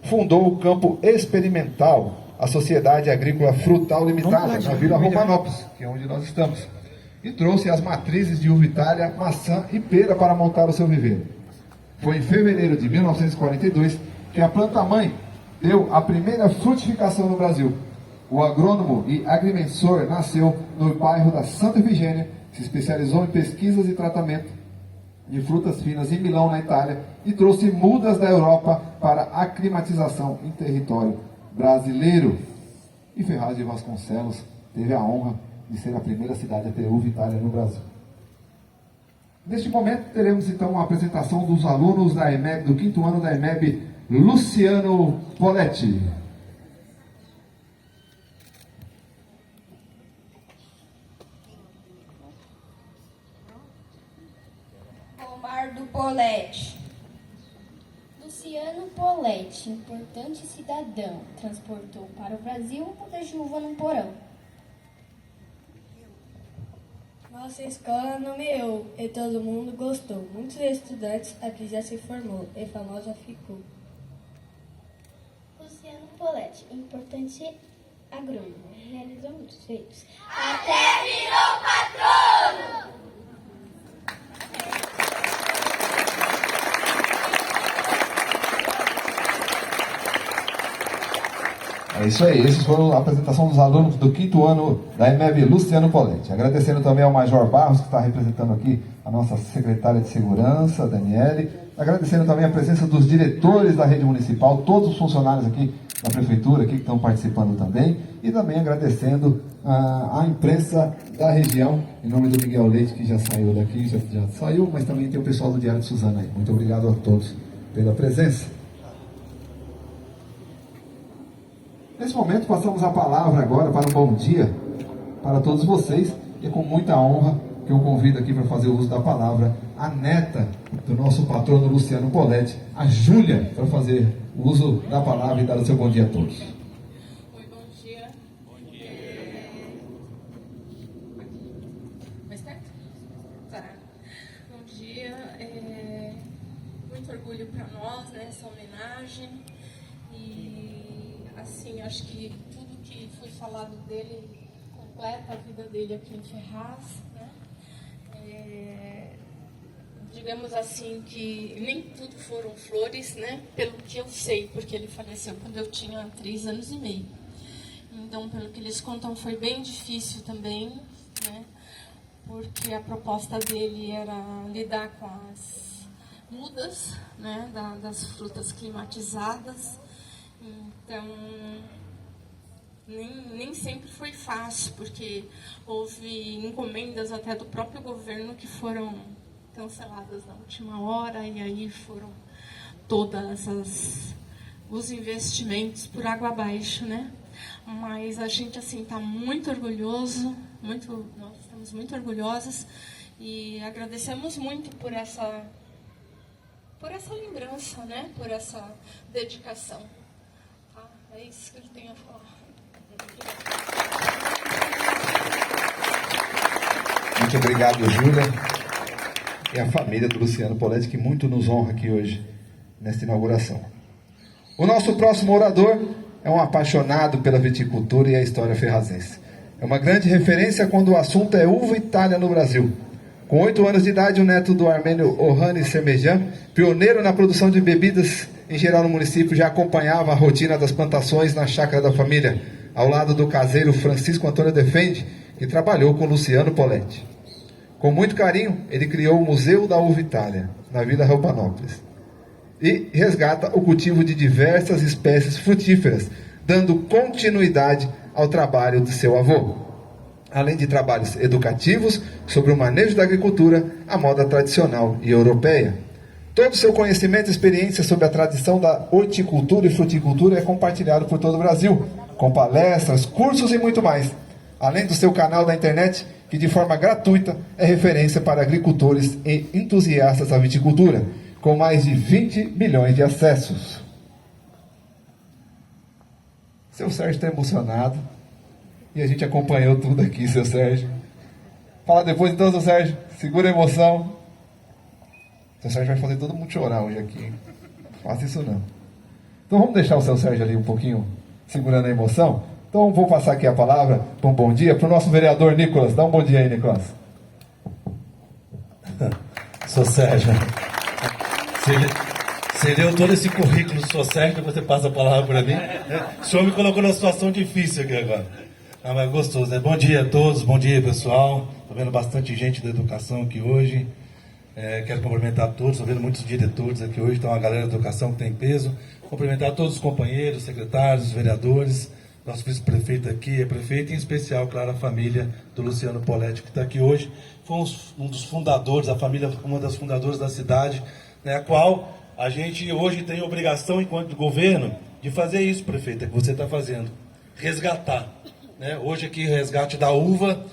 G: fundou o Campo Experimental, a Sociedade Agrícola Frutal Limitada, na Vila Romanópolis, que é onde nós estamos, e trouxe as matrizes de uva Itália, maçã e pera para montar o seu viveiro. Foi em fevereiro de 1942 que a planta-mãe deu a primeira frutificação no Brasil. O agrônomo e agrimensor nasceu no bairro da Santa Efigênia, se especializou em pesquisas e tratamento de frutas finas em Milão, na Itália, e trouxe mudas da Europa para aclimatização em território brasileiro. E Ferraz de Vasconcelos teve a honra de ser a primeira cidade a ter uva Itália no Brasil. Neste momento teremos então a apresentação dos alunos da EMEB, do 5º ano da EMEB, Luciano Poletti.
H: Romardo Poletti.
I: Luciano Poletti, importante cidadão, transportou para o Brasil muda de uva num porão.
H: Nossa escola nomeou e todo mundo gostou. Muitos estudantes aqui já se formou e famosa ficou.
I: Luciano Poletti, importante agrônomo, realizou muitos feitos.
C: Até virou patrono!
G: É isso aí, esses foram a apresentação dos alunos do 5º ano da EMEB Luciano Poletti. Agradecendo também ao Major Barros, que está representando aqui a nossa secretária de Segurança, Daniele. Agradecendo também a presença dos diretores da rede municipal, todos os funcionários aqui da prefeitura aqui que estão participando também. E também agradecendo a imprensa da região, em nome do Miguel Leite, que já saiu daqui, já saiu, mas também tem o pessoal do Diário de Suzana aí. Muito obrigado a todos pela presença. Nesse momento, passamos a palavra agora para um bom dia para todos vocês. E é com muita honra que eu convido aqui para fazer o uso da palavra a neta do nosso patrono Luciano Poletti, a Júlia, para fazer o uso da palavra e dar o seu bom dia a todos.
C: Oi, bom dia. Bom dia. Mais perto? Tá. Bom dia. Muito orgulho para nós, né, essa homenagem. E Assim, acho que tudo que foi falado dele completa a vida dele aqui em Ferraz, né? Digamos assim que nem tudo foram flores, né? Pelo que eu sei, porque ele faleceu quando eu tinha 3 anos e meio. Então, pelo que eles contam, foi bem difícil também, né? Porque a proposta dele era lidar com as mudas, né? Das frutas climatizadas. Então, nem sempre foi fácil, porque houve encomendas até do próprio governo que foram canceladas na última hora, e aí foram todas os investimentos por água abaixo, né? Mas a gente, assim, está muito orgulhoso, nós estamos muito orgulhosos e agradecemos muito por essa lembrança, né? Por essa dedicação. Tá? É isso que eu tenho a falar.
G: Muito obrigado, Júlia. E a família do Luciano Poletti, que muito nos honra aqui hoje, nesta inauguração. O nosso próximo orador é um apaixonado pela viticultura e a história ferrazense. É uma grande referência quando o assunto é uva Itália no Brasil. Com 8 anos de idade, o neto do armênio Ohani Semejan, pioneiro na produção de bebidas em geral no município, já acompanhava a rotina das plantações na chácara da família, ao lado do caseiro Francisco Antônio Defende, que trabalhou com Luciano Poletti. Com muito carinho, ele criou o Museu da Uva Itália, na Vila Raupanópolis, e resgata o cultivo de diversas espécies frutíferas, dando continuidade ao trabalho de seu avô, além de trabalhos educativos sobre o manejo da agricultura, a moda tradicional e europeia. Todo o seu conhecimento e experiência sobre a tradição da horticultura e fruticultura é compartilhado por todo o Brasil, com palestras, cursos e muito mais, além do seu canal da internet, que de forma gratuita é referência para agricultores e entusiastas da viticultura, com mais de 20 milhões de acessos. Seu Sérgio está emocionado, e a gente acompanhou tudo aqui, seu Sérgio. Fala depois então, seu Sérgio, segura a emoção. Seu Sérgio vai fazer todo mundo chorar hoje aqui, hein? Não faça isso não. Então vamos deixar o seu Sérgio ali um pouquinho, segurando a emoção. Então vou passar aqui a palavra para um bom dia para o nosso vereador Nicolas. Dá um bom dia aí, Nicolas.
J: Sou Sérgio. Você leu todo esse currículo do Sou Sérgio, depois você passa a palavra para mim. O senhor me colocou numa situação difícil aqui agora. Ah, mas gostoso, né? Bom dia a todos, bom dia pessoal. Estou vendo bastante gente da educação aqui hoje. Quero cumprimentar todos, estou vendo muitos diretores aqui hoje, então a galera da educação que tem peso. Cumprimentar todos os companheiros, secretários, vereadores. Nosso vice-prefeito aqui, prefeito, em especial, claro, a família do Luciano Poletti, que está aqui hoje. Foi um dos fundadores, a família, uma das fundadoras da cidade, né, a qual a gente hoje tem a obrigação, enquanto governo, de fazer isso, prefeito, que você está fazendo. Resgatar. Né? Hoje aqui, resgate da uva,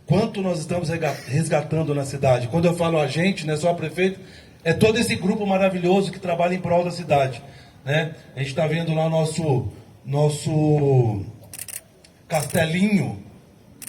J: quanto nós estamos resgatando na cidade. Quando eu falo a gente, não é só o prefeito, é todo esse grupo maravilhoso que trabalha em prol da cidade. Né? A gente está vendo lá nosso castelinho,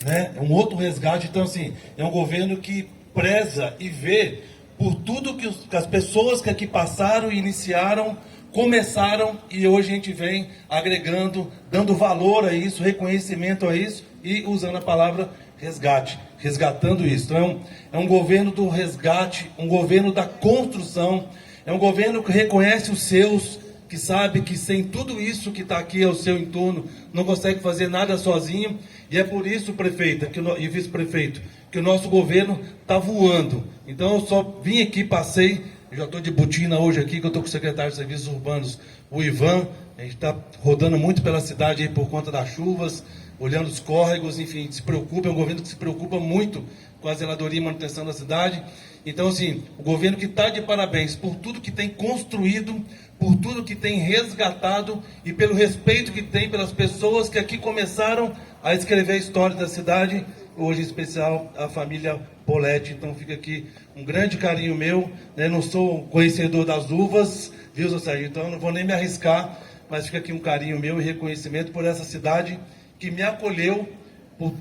J: né? É um outro resgate. Então, assim, é um governo que preza e vê por tudo que as pessoas que aqui passaram e iniciaram, começaram, e hoje a gente vem agregando, dando valor a isso, reconhecimento a isso, e usando a palavra resgate, resgatando isso. Então, é um governo do resgate, um governo da construção, é um governo que reconhece os seus, que sabe que sem tudo isso que está aqui ao seu entorno, não consegue fazer nada sozinho, e é por isso, prefeita e vice-prefeito, que o nosso governo está voando. Então eu só vim aqui, passei, eu já estou de botina hoje aqui, que eu estou com o secretário de Serviços Urbanos, o Ivan, a gente está rodando muito pela cidade aí por conta das chuvas, olhando os córregos, enfim, se preocupa, é um governo que se preocupa muito com a zeladoria e manutenção da cidade. Então, assim, o governo que está de parabéns por tudo que tem construído, por tudo que tem resgatado e pelo respeito que tem pelas pessoas que aqui começaram a escrever a história da cidade, hoje em especial a família Poletti. Então fica aqui um grande carinho meu, né? Não sou conhecedor das uvas, viu, seu Sérgio? Então não vou nem me arriscar, mas fica aqui um carinho meu e reconhecimento por essa cidade que me acolheu,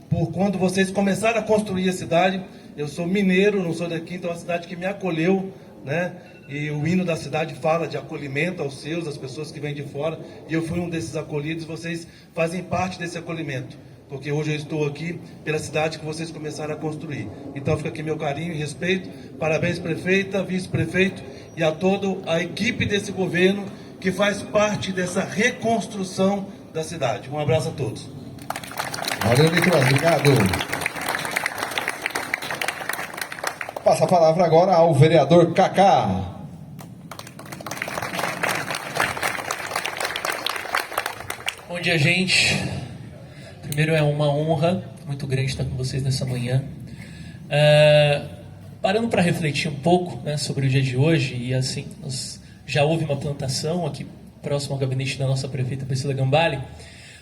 J: por quando vocês começaram a construir a cidade. Eu sou mineiro, não sou daqui, então é uma cidade que me acolheu né? E o hino da cidade fala de acolhimento aos seus, às pessoas que vêm de fora, e eu fui um desses acolhidos. Vocês fazem parte desse acolhimento, porque hoje eu estou aqui pela cidade que vocês começaram a construir. Então fica aqui meu carinho e respeito. Parabéns, prefeita, vice-prefeito e a toda a equipe desse governo que faz parte dessa reconstrução da cidade. Um abraço a todos.
G: Valeu, Nicolas, obrigado. Passa a palavra agora ao vereador Cacá.
K: Bom dia, gente. Primeiro, é uma honra muito grande estar com vocês nessa manhã. Parando para refletir um pouco, né, sobre o dia de hoje, e assim, já houve uma plantação aqui próximo ao gabinete da nossa prefeita Priscila Gambale,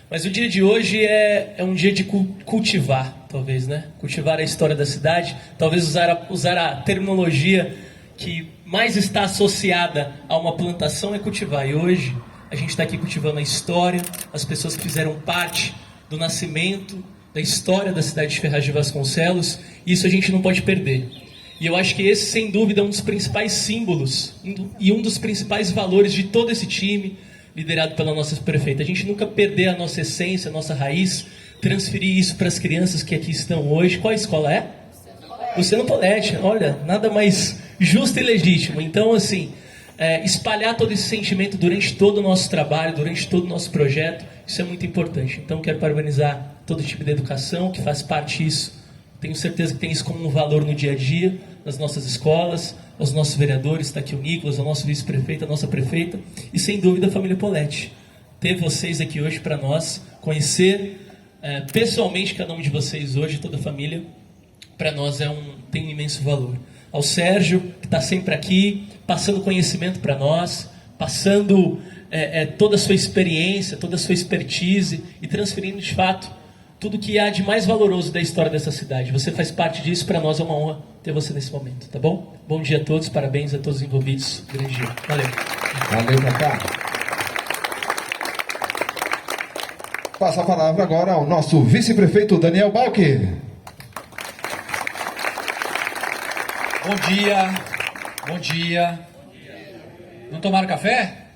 K: mas o dia de hoje é um dia de cultivar, talvez, né? Cultivar a história da cidade, talvez usar a terminologia que mais está associada a uma plantação é cultivar. E hoje a gente está aqui cultivando a história, as pessoas que fizeram parte do nascimento, da história da cidade de Ferraz de Vasconcelos, e isso a gente não pode perder. E eu acho que esse, sem dúvida, é um dos principais símbolos e um dos principais valores de todo esse time, liderado pela nossa prefeita. A gente nunca perder a nossa essência, a nossa raiz, transferir isso para as crianças que aqui estão hoje. Qual escola é? Luciano Poletti. Olha, nada mais justo e legítimo. Então, assim, espalhar todo esse sentimento durante todo o nosso trabalho, durante todo o nosso projeto, isso é muito importante. Então, quero parabenizar todo o time da educação que faz parte disso. Tenho certeza que tem isso como um valor no dia a dia, nas nossas escolas, aos nossos vereadores, está aqui o Nicolas, o nosso vice-prefeito, a nossa prefeita, e sem dúvida a família Poletti. Ter vocês aqui hoje para nós, conhecer pessoalmente cada um de vocês hoje, toda a família, para nós tem um imenso valor. Ao Sérgio, que está sempre aqui, passando conhecimento para nós, passando toda a sua experiência, toda a sua expertise e transferindo de fato tudo que há de mais valoroso da história dessa cidade. Você faz parte disso, para nós é uma honra ter você nesse momento, tá bom? Bom dia a todos, parabéns a todos os envolvidos. Grande dia. Valeu.
G: Valeu, Cacá. Passa a palavra agora ao nosso vice-prefeito Daniel Balque.
L: Bom dia. Bom dia. Não tomaram café?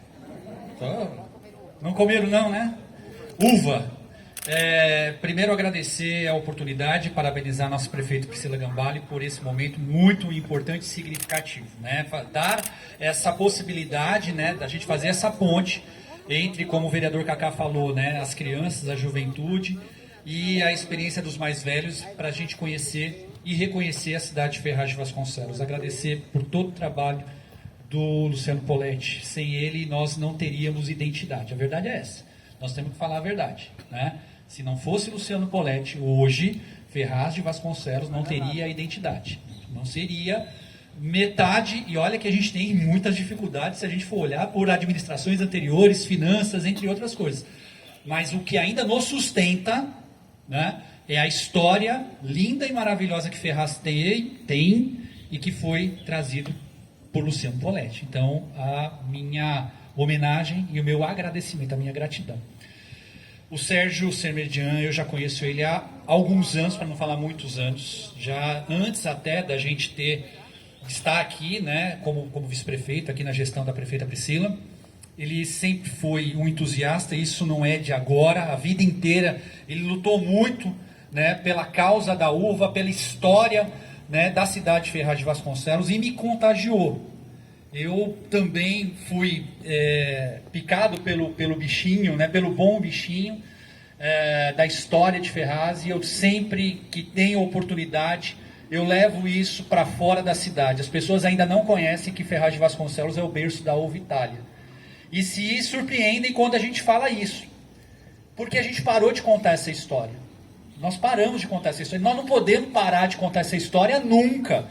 L: Não comeram não, né? Uva. Primeiro agradecer a oportunidade, parabenizar nosso prefeito Priscila Gambale por esse momento muito importante e significativo, né? Dar essa possibilidade, né, da gente fazer essa ponte entre, como o vereador Cacá falou, né, as crianças, a juventude e a experiência dos mais velhos, para a gente conhecer e reconhecer a cidade de Ferraz de Vasconcelos. Agradecer por todo o trabalho do Luciano Poletti. Sem ele nós não teríamos identidade. A verdade é essa. Nós temos que falar a verdade, né? Se não fosse Luciano Poletti, hoje, Ferraz de Vasconcelos não teria identidade. Não seria metade, e olha que a gente tem muitas dificuldades se a gente for olhar por administrações anteriores, finanças, entre outras coisas. Mas o que ainda nos sustenta, né, é a história linda e maravilhosa que Ferraz tem e que foi trazido por Luciano Poletti. Então, a minha homenagem e o meu agradecimento, a minha gratidão. O Sérgio Sermedian, eu já conheço ele há alguns anos, para não falar muitos anos, já antes até da gente estar aqui, né, como vice-prefeito, aqui na gestão da prefeita Priscila. Ele sempre foi um entusiasta, isso não é de agora, a vida inteira ele lutou muito, né, pela causa da uva, pela história, né, da cidade de Ferraz de Vasconcelos, e me contagiou. Eu também fui picado pelo bichinho, né, pelo bom bichinho da história de Ferraz, e eu sempre que tenho oportunidade, eu levo isso para fora da cidade. As pessoas ainda não conhecem que Ferraz de Vasconcelos é o berço da uva Itália. E se surpreendem quando a gente fala isso, porque a gente parou de contar essa história. Nós paramos de contar essa história. Nós não podemos parar de contar essa história nunca.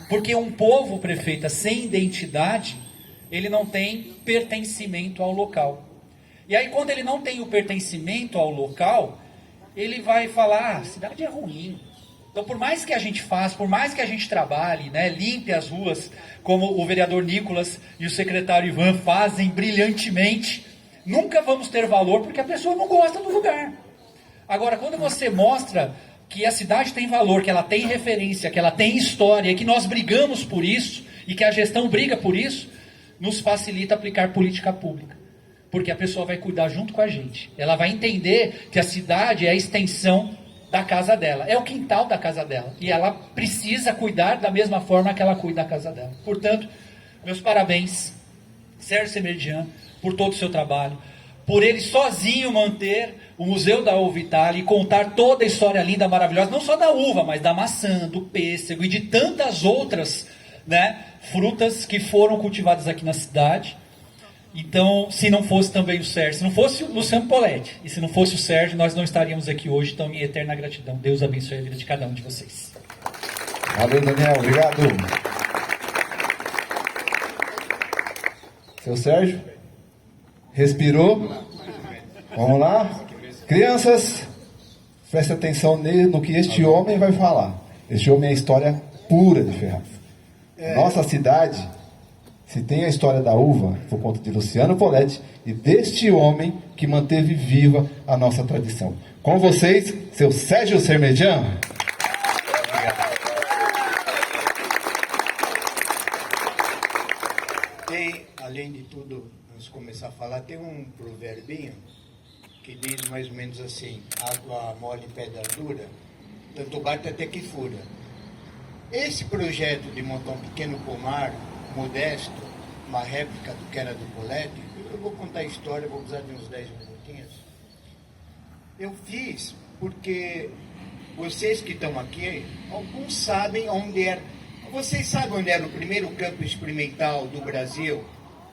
L: Porque um povo, prefeita, sem identidade, ele não tem pertencimento ao local. E aí, quando ele não tem o pertencimento ao local, ele vai falar, a cidade é ruim. Então, por mais que a gente faça, por mais que a gente trabalhe, né, limpe as ruas, como o vereador Nicolas e o secretário Ivan fazem brilhantemente, nunca vamos ter valor, porque a pessoa não gosta do lugar. Agora, quando você mostra que a cidade tem valor, que ela tem referência, que ela tem história, e que nós brigamos por isso, E que a gestão briga por isso, nos facilita aplicar política pública. Porque a pessoa vai cuidar junto com a gente. Ela vai entender que a cidade é a extensão da casa dela. É o quintal da casa dela. E ela precisa cuidar da mesma forma que ela cuida da casa dela. Portanto, meus parabéns, Sérgio Semerjian, por todo o seu trabalho. Por ele sozinho manter o Museu da Uva Itália e contar toda a história linda, maravilhosa, não só da uva, mas da maçã, do pêssego e de tantas outras, né, frutas que foram cultivadas aqui na cidade. Então, se não fosse também o Sérgio, se não fosse o Luciano Poletti, e se não fosse o Sérgio, nós não estaríamos aqui hoje. Então, minha eterna gratidão. Deus abençoe a vida de cada um de vocês.
G: Valeu, Daniel. Obrigado. Seu Sérgio? Respirou? Vamos lá? Crianças, prestem atenção no que este homem vai falar. Este homem é a história pura de Ferraz. Nossa cidade, se tem a história da uva, por conta de Luciano Poletti e deste homem que manteve viva a nossa tradição. Com vocês, seu Sérgio Semerjian.
B: Tem, além de tudo, antes de começar a falar, tem um proverbinho que diz mais ou menos assim: água mole em pedra dura, tanto bate até que fura. Esse projeto de montar um pequeno pomar modesto, uma réplica do que era do Poletti, eu vou contar a história, vou precisar de uns 10 minutinhos. Eu fiz porque vocês que estão aqui, alguns sabem onde era. Vocês sabem onde era o primeiro campo experimental do Brasil,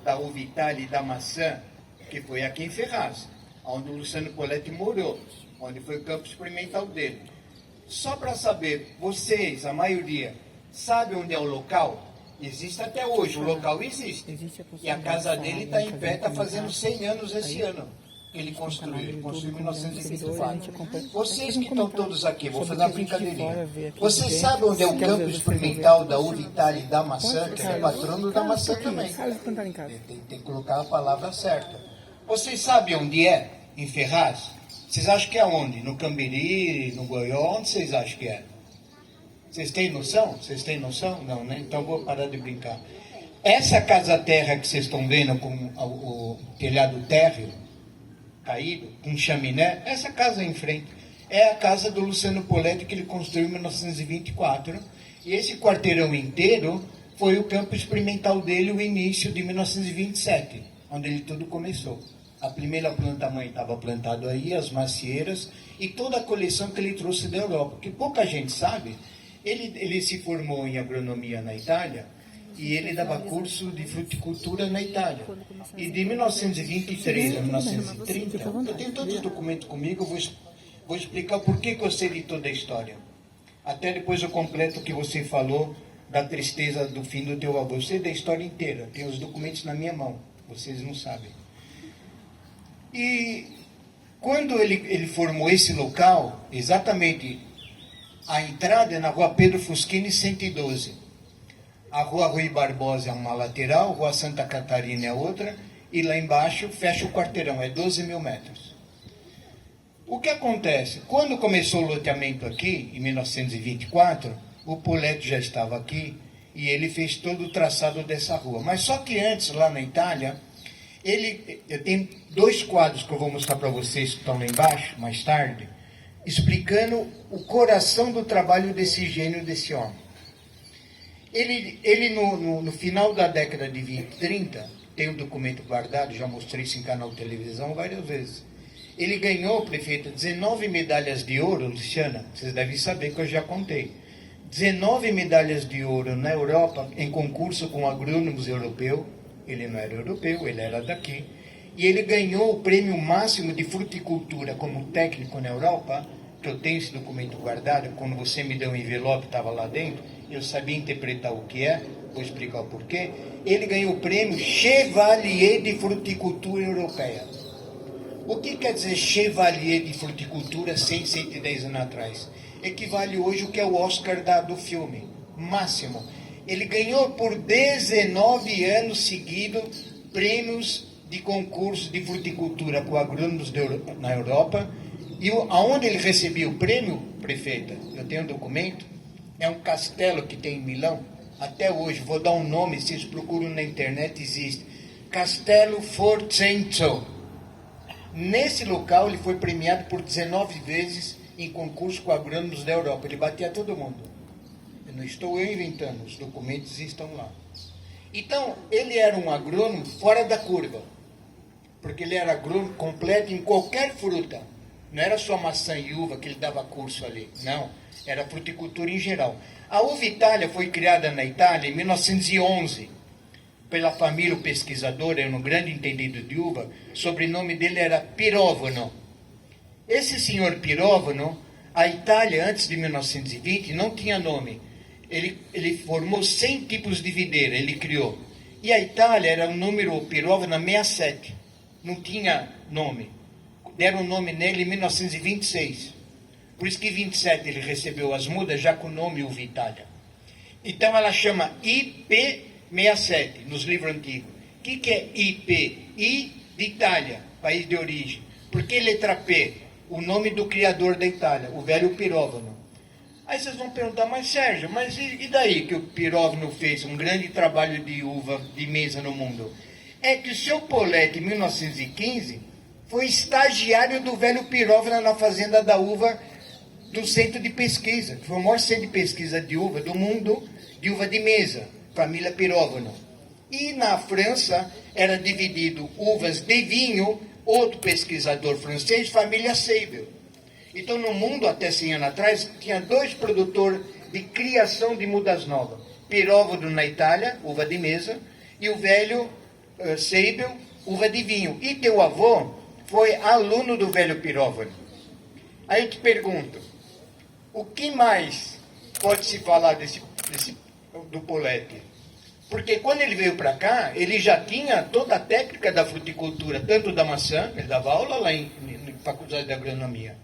B: da uva Itália e da maçã, que foi aqui em Ferraz, onde o Luciano Poletti morou, onde foi o campo experimental dele. Só para saber, vocês, a maioria, sabem onde é o local? Existe até hoje, o local existe. E a casa dele está em pé, está fazendo 100 anos esse ano. Ele construiu em 1924. Vocês que estão todos aqui, vou fazer uma brincadeirinha. Vocês sabem onde é o campo experimental da uva Itália e da maçã, que é patrono da maçã também. Tem que colocar a palavra certa. Vocês sabem onde é, em Ferraz? Vocês acham que é onde? No Cambiri, no Goió? Onde vocês acham que é? Vocês têm noção? Vocês têm noção? Não, né? Então vou parar de brincar. Essa casa-terra que vocês estão vendo com o telhado térreo caído, com chaminé, essa casa aí em frente é a casa do Luciano Poletti que ele construiu em 1924. E esse quarteirão inteiro foi o campo experimental dele, o início de 1927, onde ele tudo começou. A primeira planta-mãe estava plantada aí, as macieiras, e toda a coleção que ele trouxe da Europa. Que pouca gente sabe, ele se formou em agronomia na Itália, e ele dava curso de fruticultura na Itália. E de 1923 a 1930, eu tenho todos os documentos comigo, vou explicar o porquê que eu sei de toda a história. Até depois eu completo o que você falou da tristeza do fim do teu avô. Eu sei da história inteira, tenho os documentos na minha mão, vocês não sabem. E quando ele formou esse local, exatamente a entrada é na rua Pedro Fuschini 112. A rua Rui Barbosa é uma lateral, a rua Santa Catarina é outra, e lá embaixo fecha o quarteirão, é 12 mil metros. O que acontece? Quando começou o loteamento aqui, em 1924, o Poletti já estava aqui e ele fez todo o traçado dessa rua. Mas só que antes, lá na Itália, eu tenho 2 quadros que eu vou mostrar para vocês que estão lá embaixo, mais tarde, explicando o coração do trabalho desse gênio, desse homem. Ele no final da década de 20, 30, tem um documento guardado, já mostrei isso em canal de televisão várias vezes. Ele ganhou, prefeito, 19 medalhas de ouro, Luciana, vocês devem saber que eu já contei. 19 medalhas de ouro na Europa, em concurso com agrônomos europeus. Ele não era europeu, ele era daqui. E ele ganhou o prêmio máximo de fruticultura como técnico na Europa, que eu tenho esse documento guardado, quando você me deu um envelope, estava lá dentro, eu sabia interpretar o que é, vou explicar o porquê. Ele ganhou o prêmio Chevalier de Fruticultura Europeia. O que quer dizer Chevalier de Fruticultura 110 anos atrás? Equivale hoje o que é o Oscar do filme, máximo. Ele ganhou por 19 anos seguidos prêmios de concurso de fruticultura com agrônomos na Europa. E aonde ele recebia o prêmio, prefeita, eu tenho um documento, é um castelo que tem em Milão,
M: até hoje, vou dar um nome, vocês procuram na internet, existe. Castello Forcenzo. Nesse local ele foi premiado por 19 vezes em concurso com agrônomos da Europa. Ele batia todo mundo. Eu não estou eu inventando, os documentos estão lá. Então, ele era um agrônomo fora da curva. Porque ele era agrônomo completo em qualquer fruta. Não era só maçã e uva que ele dava curso ali. Não, era fruticultura em geral. A uva Itália foi criada na Itália em 1911 pela família, o pesquisador, era um grande entendido de uva, o sobrenome dele era Pirovano. Esse senhor Pirovano, a Itália antes de 1920 não tinha nome. Ele formou 100 tipos de videira, ele criou. E a Itália era o número Pirovano 67, não tinha nome. Deram o nome nele em 1926. Por isso que em 27 ele recebeu as mudas já com o nome Uva Itália. Então ela chama IP67 nos livros antigos. O que é IP? I de Itália, país de origem. Por que letra P? O nome do criador da Itália, o velho Pirovano. Aí vocês vão perguntar, mas Sérgio, mas e daí que o Pirovano fez um grande trabalho de uva de mesa no mundo? É que o seu Poletti, em 1915, foi estagiário do velho Pirovano na fazenda da uva do centro de pesquisa, que foi o maior centro de pesquisa de uva do mundo, de uva de mesa, família Pirovano. E na França era dividido uvas de vinho, outro pesquisador francês, família Seibel. Então no mundo, até 100 anos atrás, tinha 2 produtores de criação de mudas novas. Pirovano na Itália, uva de mesa, e o velho Seibel, uva de vinho. E teu avô foi aluno do velho Pirovano. Aí eu te pergunto, o que mais pode se falar do Poletti? Porque quando ele veio para cá, ele já tinha toda a técnica da fruticultura, tanto da maçã, ele dava aula lá em Faculdade de Agronomia.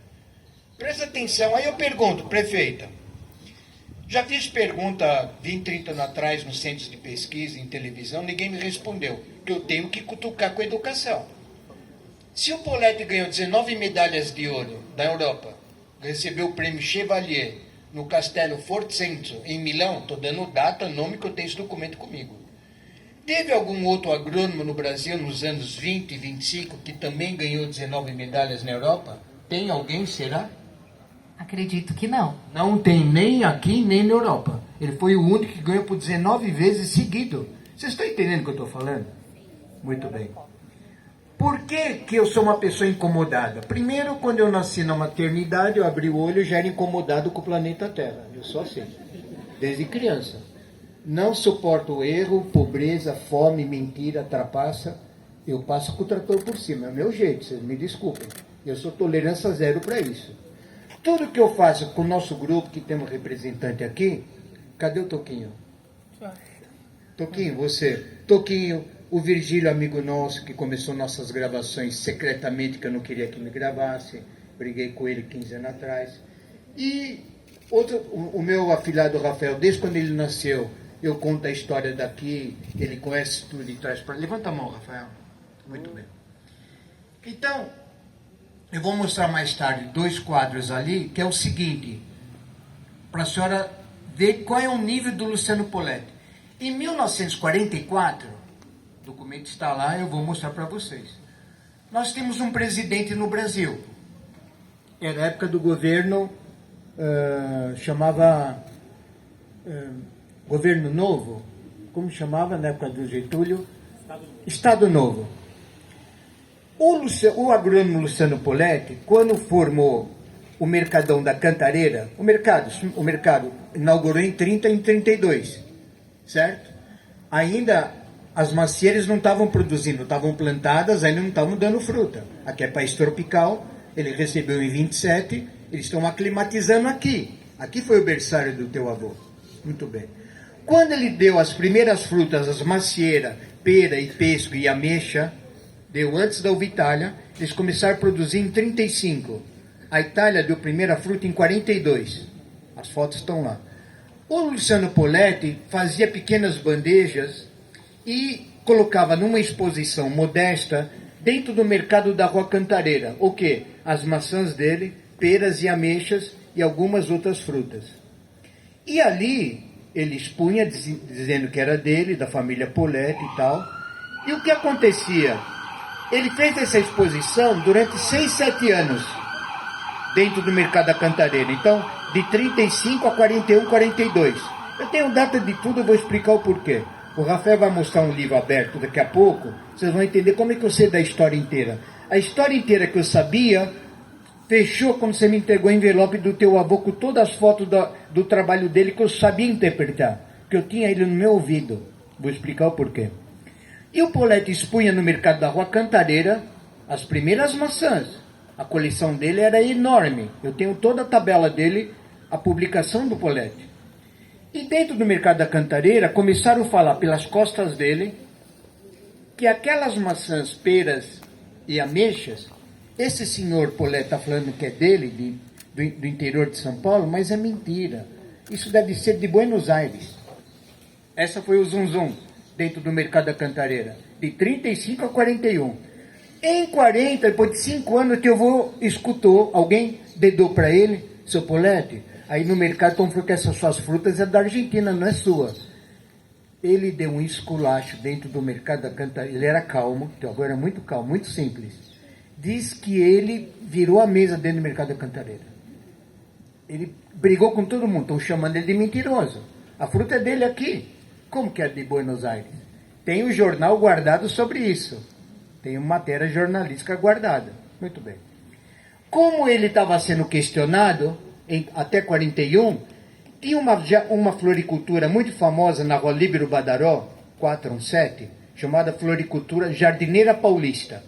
M: Presta atenção, aí eu pergunto, prefeita, já fiz pergunta 20, 30 anos atrás nos centros de pesquisa, em televisão, ninguém me respondeu, que eu tenho que cutucar com a educação. Se o Poletti ganhou 19 medalhas de ouro da Europa, recebeu o prêmio Chevalier no Castello Forcenzo, em Milão, estou dando data, nome que eu tenho esse documento comigo. Teve algum outro agrônomo no Brasil nos anos 20 e 25 que também ganhou 19 medalhas na Europa? Tem alguém, será?
N: Acredito que não.
M: Não tem nem aqui, nem na Europa. Ele foi o único que ganhou por 19 vezes seguido. Vocês estão entendendo o que eu estou falando? Muito bem. Por que eu sou uma pessoa incomodada? Primeiro, quando eu nasci na maternidade, eu abri o olho e já era incomodado com o planeta Terra. Eu sou assim, desde criança. Não suporto erro, pobreza, fome, mentira, trapaça. Eu passo com o trator por cima. É o meu jeito, vocês me desculpem. Eu sou tolerância zero para isso. Tudo que eu faço com o nosso grupo, que temos representante aqui... Cadê o Toquinho? Toquinho, você. Toquinho, o Virgílio, amigo nosso, que começou nossas gravações secretamente, que eu não queria que me gravasse. Briguei com ele 15 anos atrás. E outro, o meu afilhado Rafael, desde quando ele nasceu, eu conto a história daqui, ele conhece tudo de trás para... Levanta a mão, Rafael. Muito bem. Então, eu vou mostrar mais tarde 2 quadros ali, que é o seguinte, para a senhora ver qual é o nível do Luciano Poletti. Em 1944, o documento está lá, eu vou mostrar para vocês. Nós temos um presidente no Brasil. Era a época do governo, chamava Governo Novo. Como chamava na época do Getúlio? Estado Novo. O agrônomo Luciano Poletti, quando formou o Mercadão da Cantareira, o mercado inaugurou em 30 e em 32, certo? Ainda as macieiras não estavam produzindo, estavam plantadas, ainda não estavam dando fruta. Aqui é país tropical, ele recebeu em 27, eles estão aclimatizando aqui. Aqui foi o berçário do teu avô. Muito bem. Quando ele deu as primeiras frutas, as macieiras, pera e pesco e ameixa, deu antes da uva Itália, eles começaram a produzir em 35. A Itália deu primeira fruta em 42. As fotos estão lá. O Luciano Poletti fazia pequenas bandejas e colocava numa exposição modesta dentro do mercado da Rua Cantareira. O quê? As maçãs dele, peras e ameixas e algumas outras frutas. E ali ele expunha dizendo que era dele, da família Poletti e tal. E o que acontecia? Ele fez essa exposição durante 6, 7 anos, dentro do Mercado da Cantareira. Então, de 35 a 41, 42. Eu tenho data de tudo, eu vou explicar o porquê. O Rafael vai mostrar um livro aberto daqui a pouco, vocês vão entender como é que eu sei da história inteira. A história inteira que eu sabia, fechou quando você me entregou o envelope do teu avô com todas as fotos do trabalho dele que eu sabia interpretar, que eu tinha ele no meu ouvido. Vou explicar o porquê. E o Poletti expunha no mercado da Rua Cantareira as primeiras maçãs. A coleção dele era enorme. Eu tenho toda a tabela dele, a publicação do Poletti. E dentro do mercado da Cantareira, começaram a falar pelas costas dele que aquelas maçãs, peras e ameixas, esse senhor Poletti está falando que é dele, do interior de São Paulo, mas é mentira. Isso deve ser de Buenos Aires. Essa foi o zum dentro do mercado da Cantareira, de 35 a 41. Em 40, depois de 5 anos, que eu vou, escutou, alguém dedou para ele, seu Poletti, aí no mercado estão falando que essas suas frutas é da Argentina, não é sua. Ele deu um esculacho dentro do mercado da Cantareira, ele era calmo, teu avô era muito calmo, muito simples. Diz que ele virou a mesa dentro do mercado da Cantareira. Ele brigou com todo mundo, estão chamando ele de mentiroso. A fruta é dele aqui. Como que é de Buenos Aires? Tem um jornal guardado sobre isso. Tem uma matéria jornalística guardada. Muito bem. Como ele estava sendo questionado, até 41, tinha uma floricultura muito famosa na Rua Líbero Badaró, 417, chamada Floricultura Jardineira Paulista.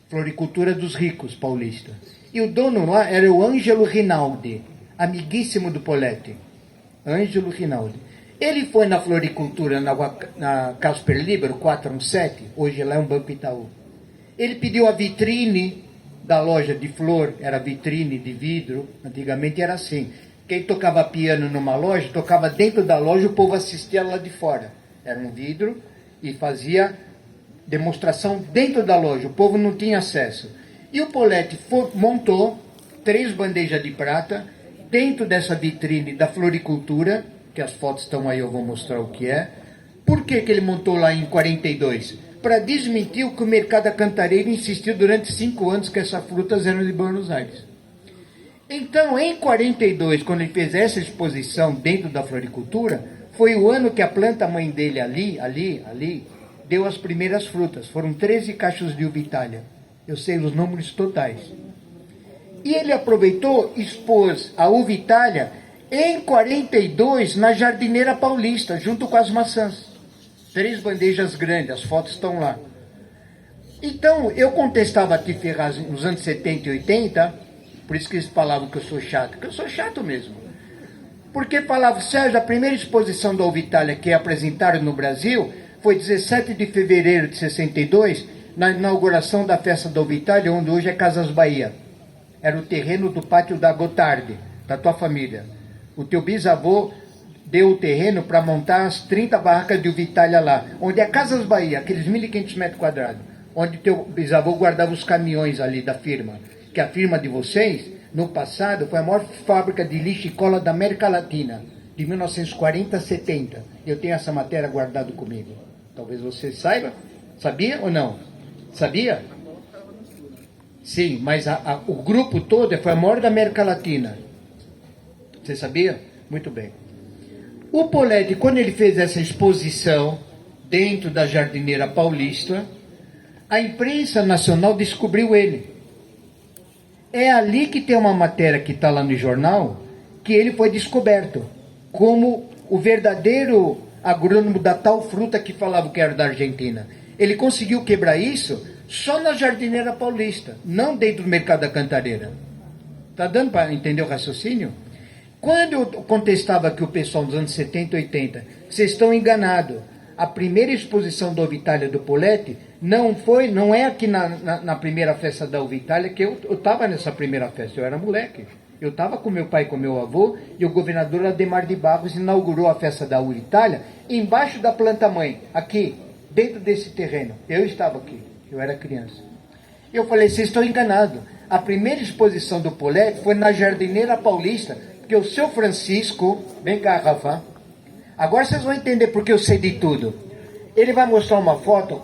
M: Floricultura dos ricos paulista. E o dono lá era o Ângelo Rinaldi, amiguíssimo do Poletti. Ângelo Rinaldi. Ele foi na floricultura na Casper Libero, 417, hoje lá é um Banco Itaú. Ele pediu a vitrine da loja de flor, era vitrine de vidro, antigamente era assim. Quem tocava piano numa loja, tocava dentro da loja, o povo assistia lá de fora. Era um vidro e fazia demonstração dentro da loja, o povo não tinha acesso. E o Poletti montou 3 bandejas de prata dentro dessa vitrine da floricultura, que as fotos estão aí, eu vou mostrar o que é. Por que ele montou lá em 42? Para desmentir o que o mercado da Cantareira insistiu durante 5 anos que essas frutas eram de Buenos Aires. Então, em 42, quando ele fez essa exposição dentro da floricultura, foi o ano que a planta mãe dele ali, deu as primeiras frutas. Foram 13 cachos de uva Itália. Eu sei os números totais. E ele aproveitou, expôs a uva Itália em 42 na Jardineira Paulista, junto com as maçãs. 3 bandejas grandes, as fotos estão lá. Então, eu contestava a Ti Ferraz nos anos 70 e 80, por isso que eles falavam que eu sou chato, porque eu sou chato mesmo. Porque falavam, Sérgio, a primeira exposição da uva Itália que apresentaram no Brasil foi 17 de fevereiro de 62, na inauguração da festa da uva Itália, onde hoje é Casas Bahia. Era o terreno do pátio da Gotardi, da tua família. O teu bisavô deu o terreno para montar as 30 barracas de uva Itália lá, onde é Casas Bahia, aqueles 1.500 metros quadrados, onde teu bisavô guardava os caminhões ali da firma, que a firma de vocês, no passado, foi a maior fábrica de lixo e cola da América Latina, de 1940 a 70. Eu tenho essa matéria guardada comigo. Talvez você saiba. Sabia ou não? Sabia? Sim, mas o grupo todo foi a maior da América Latina. Você sabia? Muito bem. O Poletti, quando ele fez essa exposição dentro da Jardineira Paulista, a imprensa nacional descobriu ele. É ali que tem uma matéria que está lá no jornal, que ele foi descoberto como o verdadeiro agrônomo da tal fruta que falava que era da Argentina. Ele conseguiu quebrar isso só na Jardineira Paulista, não dentro do mercado da Cantareira. Está dando para entender o raciocínio? Quando eu contestava que o pessoal dos anos 70 e 80, vocês estão enganados. A primeira exposição da Uva Itália do Poletti não é aqui na primeira festa da Uva Itália, que eu estava nessa primeira festa, eu era moleque. Eu estava com meu pai e com meu avô, e o governador Ademar de Barros inaugurou a festa da Uva Itália embaixo da planta-mãe, aqui, dentro desse terreno. Eu estava aqui, eu era criança. Eu falei, vocês estão enganados. A primeira exposição do Poletti foi na Jardineira Paulista, porque o seu Francisco, vem cá, Rafa, Agora vocês vão entender porque eu sei de tudo. Ele vai mostrar uma foto,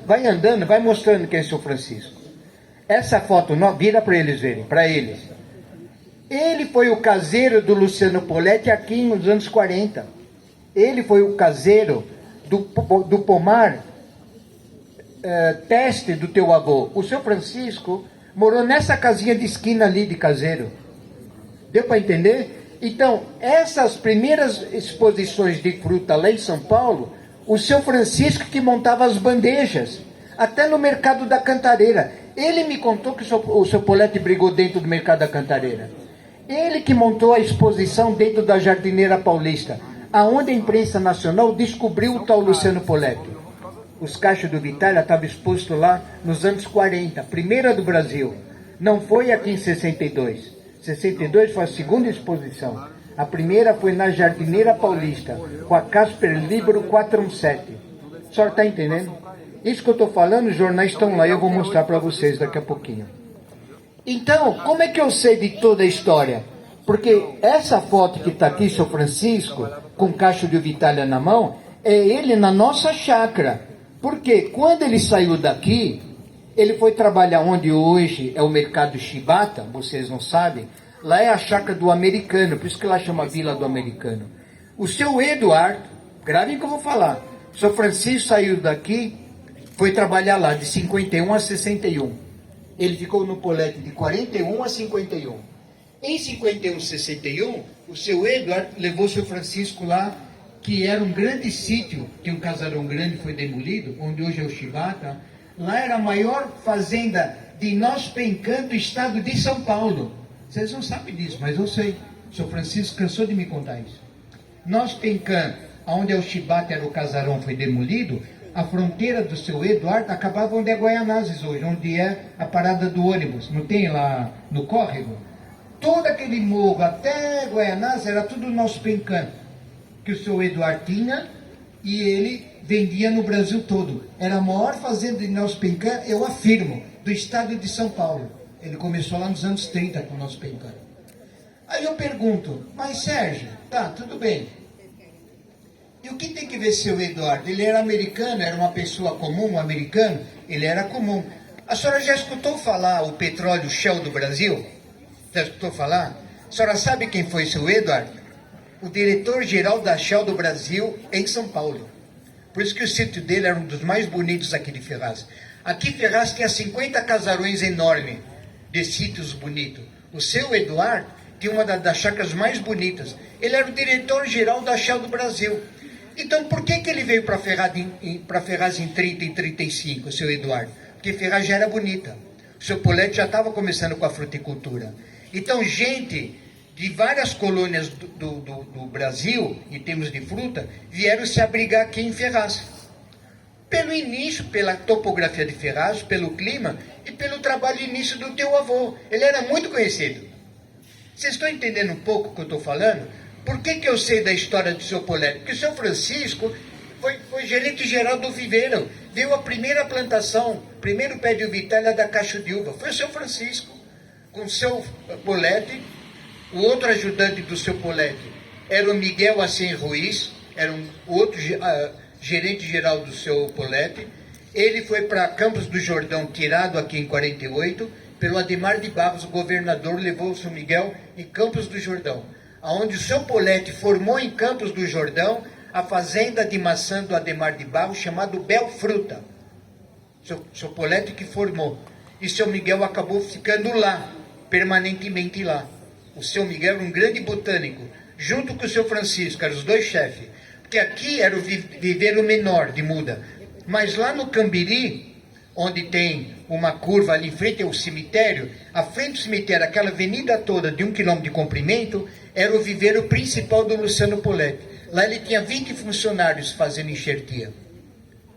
M: vai andando, vai mostrando quem é São Francisco. Essa foto, vira para eles verem, para eles. Ele foi o caseiro do Luciano Poletti aqui nos anos 40. Ele foi o caseiro do pomar teste do teu avô. O seu Francisco morou nessa casinha de esquina ali de caseiro. Deu para entender? Então, essas primeiras exposições de fruta lá em São Paulo, o seu Francisco que montava as bandejas, até no Mercado da Cantareira. Ele me contou que o seu Poletti brigou dentro do Mercado da Cantareira. Ele que montou a exposição dentro da Jardineira Paulista, aonde a imprensa nacional descobriu o tal Luciano Poletti. Os cachos do Vitália estavam expostos lá nos anos 40, primeira do Brasil. Não foi aqui em 62. 62 foi a segunda exposição. A primeira foi na Jardineira Paulista, com a Casper Libero 417. O senhor está entendendo? Isso que eu estou falando, os jornais estão lá e eu vou mostrar para vocês daqui a pouquinho. Então, como é que eu sei de toda a história? Porque essa foto que está aqui, São Francisco, com o cacho de Vitália na mão, é ele na nossa chácara. Porque quando ele saiu daqui, ele foi trabalhar onde hoje é o mercado Chibata, vocês não sabem, lá é a chácara do Americano, por isso que lá chama Vila do Americano. O seu Eduardo, gravem que eu vou falar, São Francisco saiu daqui, foi trabalhar lá de 51 a 61. Ele ficou no Poletti de 41 a 51. Em 51 e 61, o seu Eduardo levou o seu Francisco lá, que era um grande sítio, que um casarão grande foi demolido, onde hoje é o Chibata. Lá era a maior fazenda de Nós Pencã do estado de São Paulo. Vocês não sabem disso, mas eu sei. O seu Francisco cansou de me contar isso. Nós Pencã, onde é o Chibata, era o casarão, foi demolido. A fronteira do seu Eduardo acabava onde é Guaianazes hoje, onde é a parada do ônibus. Não tem lá no córrego? Todo aquele morro até Guaianazes era tudo Nós Pencã, que o seu Eduardo tinha e ele vendia no Brasil todo. Era a maior fazenda de Nós Pencã, eu afirmo, do estado de São Paulo. Ele começou lá nos anos 30 com o Nós Pencã. Aí eu pergunto, mas Sérgio, tá, tudo bem. E o que tem que ver seu Eduardo? Ele era americano, era uma pessoa comum, um americano? Ele era comum. A senhora já escutou falar o petróleo Shell do Brasil? Já escutou falar? A senhora sabe quem foi seu Eduardo? O diretor-geral da Shell do Brasil em São Paulo. Por isso que o sítio dele era um dos mais bonitos aqui de Ferraz. Aqui em Ferraz tinha 50 casarões enormes de sítios bonitos. O seu Eduardo tinha uma das chácaras mais bonitas. Ele era o diretor-geral da Shell do Brasil. Então, por que ele veio para Ferraz em 30 e 35, o seu Eduardo? Porque Ferraz já era bonita. O seu Poletti já estava começando com a fruticultura. Então, gente de várias colônias do Brasil, em termos de fruta, vieram se abrigar aqui em Ferraz. Pelo início, pela topografia de Ferraz, pelo clima e pelo trabalho de início do teu avô. Ele era muito conhecido. Vocês estão entendendo um pouco o que eu estou falando? Por que eu sei da história do seu Poletti? Porque o seu Francisco foi gerente geral do viveiro. Veio a primeira plantação, primeiro pé de Vitália da Cacho de Uva. Foi o seu Francisco, com o seu Poletti. O outro ajudante do seu Poletti era o Miguel Assim Ruiz, era um outro gerente geral do seu Poletti. Ele foi para Campos do Jordão, tirado aqui em 48, pelo Ademar de Barros, o governador levou o seu Miguel em Campos do Jordão, onde o seu Poletti formou em Campos do Jordão a fazenda de maçã do Ademar de Barros, chamado Belfruta. Seu Poletti que formou. E seu Miguel acabou ficando lá, permanentemente lá. O seu Miguel era um grande botânico, junto com o seu Francisco, eram os dois chefes. Porque aqui era o viveiro menor de muda. Mas lá no Cambiri, onde tem uma curva ali em frente ao cemitério, à frente do cemitério, aquela avenida toda de 1 quilômetro de comprimento, era o viveiro principal do Luciano Poletti. Lá ele tinha 20 funcionários fazendo enxertia.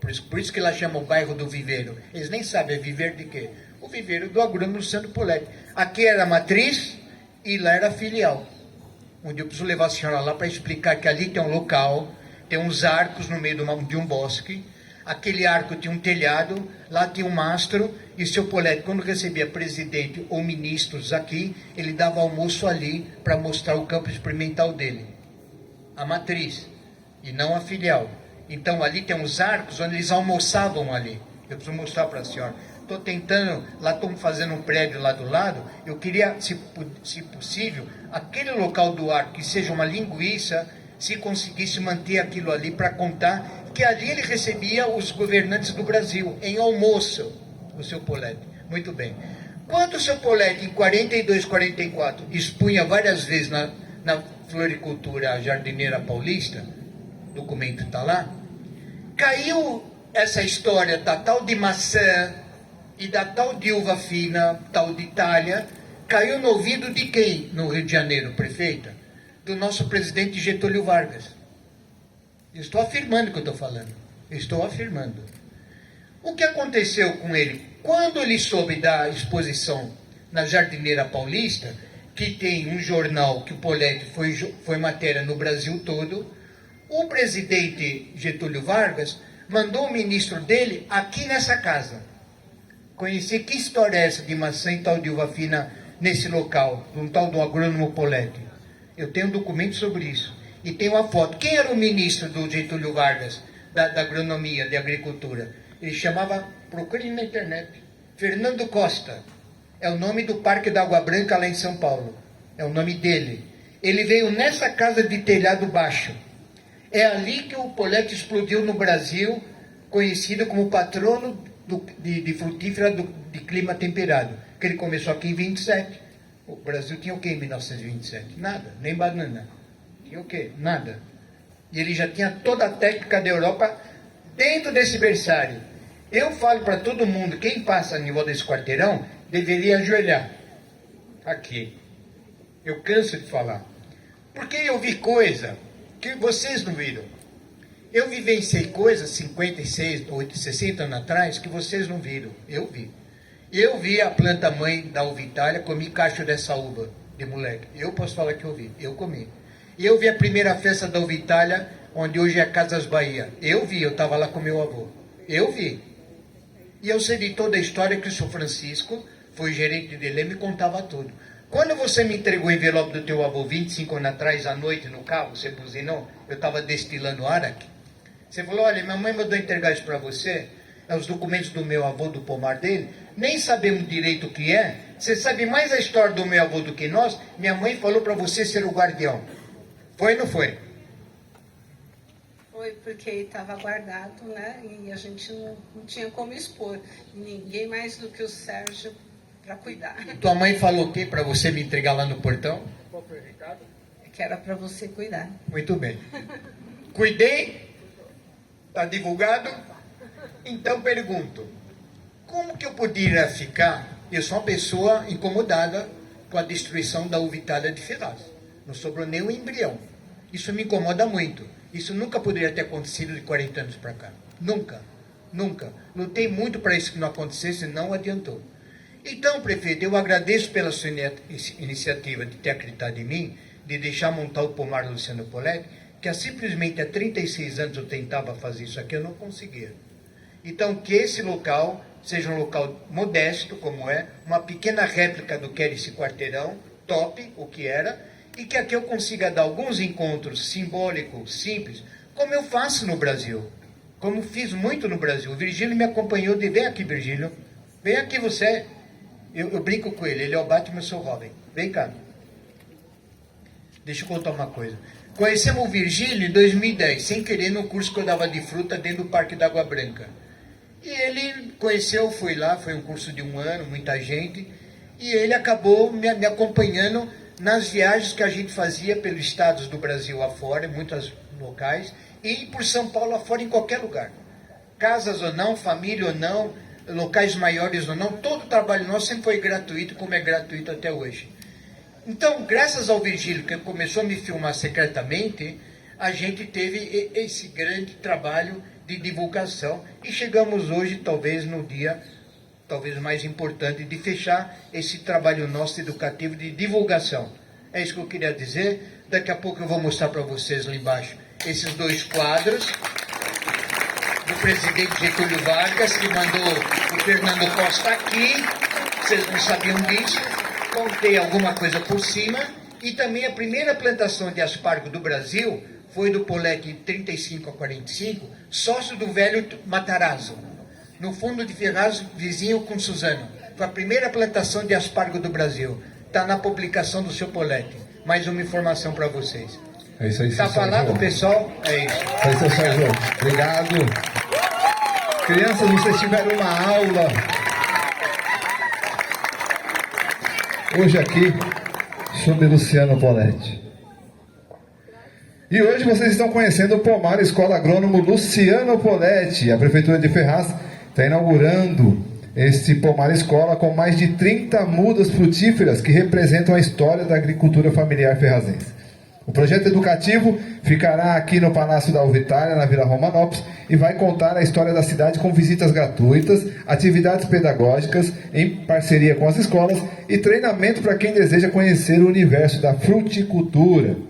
M: Por isso que lá chama o bairro do viveiro. Eles nem sabem, é viveiro de quê? O viveiro do agrônomo Luciano Poletti. Aqui era a matriz e lá era a filial. Onde eu preciso levar a senhora lá para explicar que ali tem um local, tem uns arcos no meio de um bosque. Aquele arco tinha um telhado, lá tinha um mastro, e o seu Poletti, quando recebia presidente ou ministros aqui, ele dava almoço ali para mostrar o campo experimental dele. A matriz. e não a filial. Então ali tem uns arcos onde eles almoçavam ali. Eu preciso mostrar para a senhora. Estou tentando, lá estamos fazendo um prédio lá do lado, eu queria, se possível, aquele local do arco, que seja uma linguiça, se conseguisse manter aquilo ali para contar que ali ele recebia os governantes do Brasil, em almoço, o seu Poletti. Muito bem. Quando o seu Poletti, em 42, 44, expunha várias vezes na floricultura jardineira paulista, o documento está lá, caiu essa história da tal de maçã e da tal de uva fina, tal de Itália, caiu no ouvido de quem no Rio de Janeiro, prefeita? Do nosso presidente Getúlio Vargas. Eu estou afirmando o que eu estou falando. Eu estou afirmando. O que aconteceu com ele? Quando ele soube da exposição na Jardineira Paulista, que tem um jornal que o Poletti foi matéria no Brasil todo, o presidente Getúlio Vargas mandou o ministro dele aqui nessa casa conhecer que história é essa de maçã e tal de uva fina nesse local, de um tal do agrônomo Poletti. Eu tenho um documento sobre isso. E tem uma foto. Quem era o ministro do Getúlio Vargas, da agronomia, de agricultura? Ele chamava, procure na internet, Fernando Costa. É o nome do Parque da Água Branca lá em São Paulo. É o nome dele. Ele veio nessa casa de telhado baixo. É ali que o Poletti explodiu no Brasil, conhecido como patrono de frutífera de clima temperado. Que ele começou aqui em 27. O Brasil tinha o quê em 1927? Nada, nem banana. Tinha o quê? Nada. E ele já tinha toda a técnica da Europa dentro desse berçário. Eu falo para todo mundo, quem passa em volta desse quarteirão, deveria ajoelhar. Aqui. Eu canso de falar. Porque eu vi coisa que vocês não viram. Eu vivenciei coisas 56, 60 anos atrás que vocês não viram. Eu vi. Eu vi a planta mãe da uva Itália, comi cacho dessa uva de moleque. Eu posso falar que eu vi. Eu comi. E eu vi a primeira festa da uva Itália, onde hoje é a Casas Bahia. Eu vi, eu estava lá com meu avô. Eu vi. E eu sei de toda a história que o São Francisco foi gerente de Leme e contava tudo. Quando você me entregou o envelope do teu avô 25 anos atrás, à noite no carro, você buzinou, eu estava destilando araque. Você falou, olha, minha mãe mandou entregar isso para você, é os documentos do meu avô, do pomar dele, nem sabemos direito o que é, você sabe mais a história do meu avô do que nós, minha mãe falou para você ser o guardião. Foi ou não foi?
F: Foi porque estava guardado, né? E a gente não tinha como expor. Ninguém mais do que o Sérgio para cuidar.
M: Tua mãe falou o quê para você me entregar lá no portão?
F: Que era para você cuidar.
M: Muito bem. Cuidei? Está divulgado? Então pergunto, como que eu poderia ficar? Eu sou uma pessoa incomodada com a destruição da uva Itália de Ferraz. Não sobrou nem um embrião. Isso me incomoda muito. Isso nunca poderia ter acontecido de 40 anos para cá. Nunca. Nunca. Lutei muito para isso que não acontecesse e não adiantou. Então, prefeito, eu agradeço pela sua iniciativa de ter acreditado em mim, de deixar montar o pomar Luciano Poletti, que simplesmente há 36 anos eu tentava fazer isso aqui, eu não conseguia. Então, que esse local seja um local modesto, como é, uma pequena réplica do que era esse quarteirão, top, o que era, e que aqui eu consiga dar alguns encontros simbólicos, simples, como eu faço no Brasil, como fiz muito no Brasil. O Virgílio me acompanhou, vem aqui, Virgílio, vem aqui você, eu brinco com ele é o Batman, eu sou o Robin, vem cá. Deixa eu contar uma coisa. Conhecemos o Virgílio em 2010, sem querer, no curso que eu dava de fruta dentro do Parque da Água Branca. E ele conheceu, foi lá, foi um curso de 1 ano, muita gente, e ele acabou me acompanhando nas viagens que a gente fazia pelos estados do Brasil afora, em muitos locais, e por São Paulo afora, em qualquer lugar. Casas ou não, família ou não, locais maiores ou não, todo o trabalho nosso sempre foi gratuito, como é gratuito até hoje. Então, graças ao Virgílio, que começou a me filmar secretamente, a gente teve esse grande trabalho de divulgação e chegamos hoje, talvez, no dia talvez mais importante, de fechar esse trabalho nosso educativo de divulgação. É isso que eu queria dizer. Daqui a pouco eu vou mostrar para vocês lá embaixo esses 2 quadros do presidente Getúlio Vargas, que mandou o Fernando Costa aqui. Vocês não sabiam disso. Contei alguma coisa por cima. E também a primeira plantação de aspargo do Brasil foi do Polete 35 a 45, sócio do velho Matarazzo, no fundo de Ferraz, vizinho com Suzano. Foi a primeira plantação de aspargo do Brasil. Está na publicação do seu Polete. Mais uma informação para vocês.
G: É isso aí,
M: Está falado, pessoal? É isso.
G: É isso aí, Sérgio. Obrigado. Crianças, vocês tiveram uma aula hoje aqui sobre Luciano Polete. E hoje vocês estão conhecendo o Pomar Escola Agrônomo Luciano Polete. A Prefeitura de Ferraz está inaugurando este Pomar Escola com mais de 30 mudas frutíferas que representam a história da agricultura familiar ferrazense. O projeto educativo ficará aqui no Palácio da Alvitária, na Vila Romanópolis, e vai contar a história da cidade com visitas gratuitas, atividades pedagógicas em parceria com as escolas e treinamento para quem deseja conhecer o universo da fruticultura.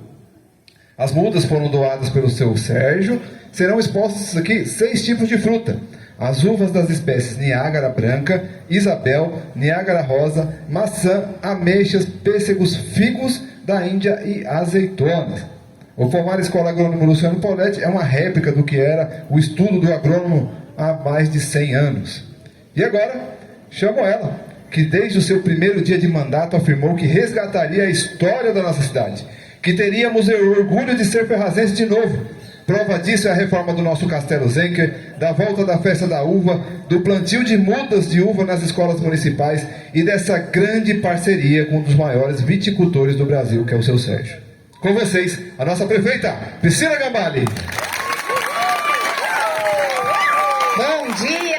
G: As mudas foram doadas pelo seu Sérgio. Serão expostos aqui 6 tipos de fruta. As uvas das espécies Niágara Branca, Isabel, Niágara Rosa, maçã, ameixas, pêssegos, figos da Índia e azeitonas. O Pomar Escola Agrônomo Luciano Polete é uma réplica do que era o estudo do agrônomo há mais de 100 anos. E agora, chamo ela, que desde o seu primeiro dia de mandato afirmou que resgataria a história da nossa cidade, que teríamos o orgulho de ser ferrazense de novo. Prova disso é a reforma do nosso Castelo Zenker, da volta da festa da uva, do plantio de mudas de uva nas escolas municipais e dessa grande parceria com um dos maiores viticultores do Brasil, que é o seu Sérgio. Com vocês, a nossa prefeita, Priscila Gambale.
N: Bom dia!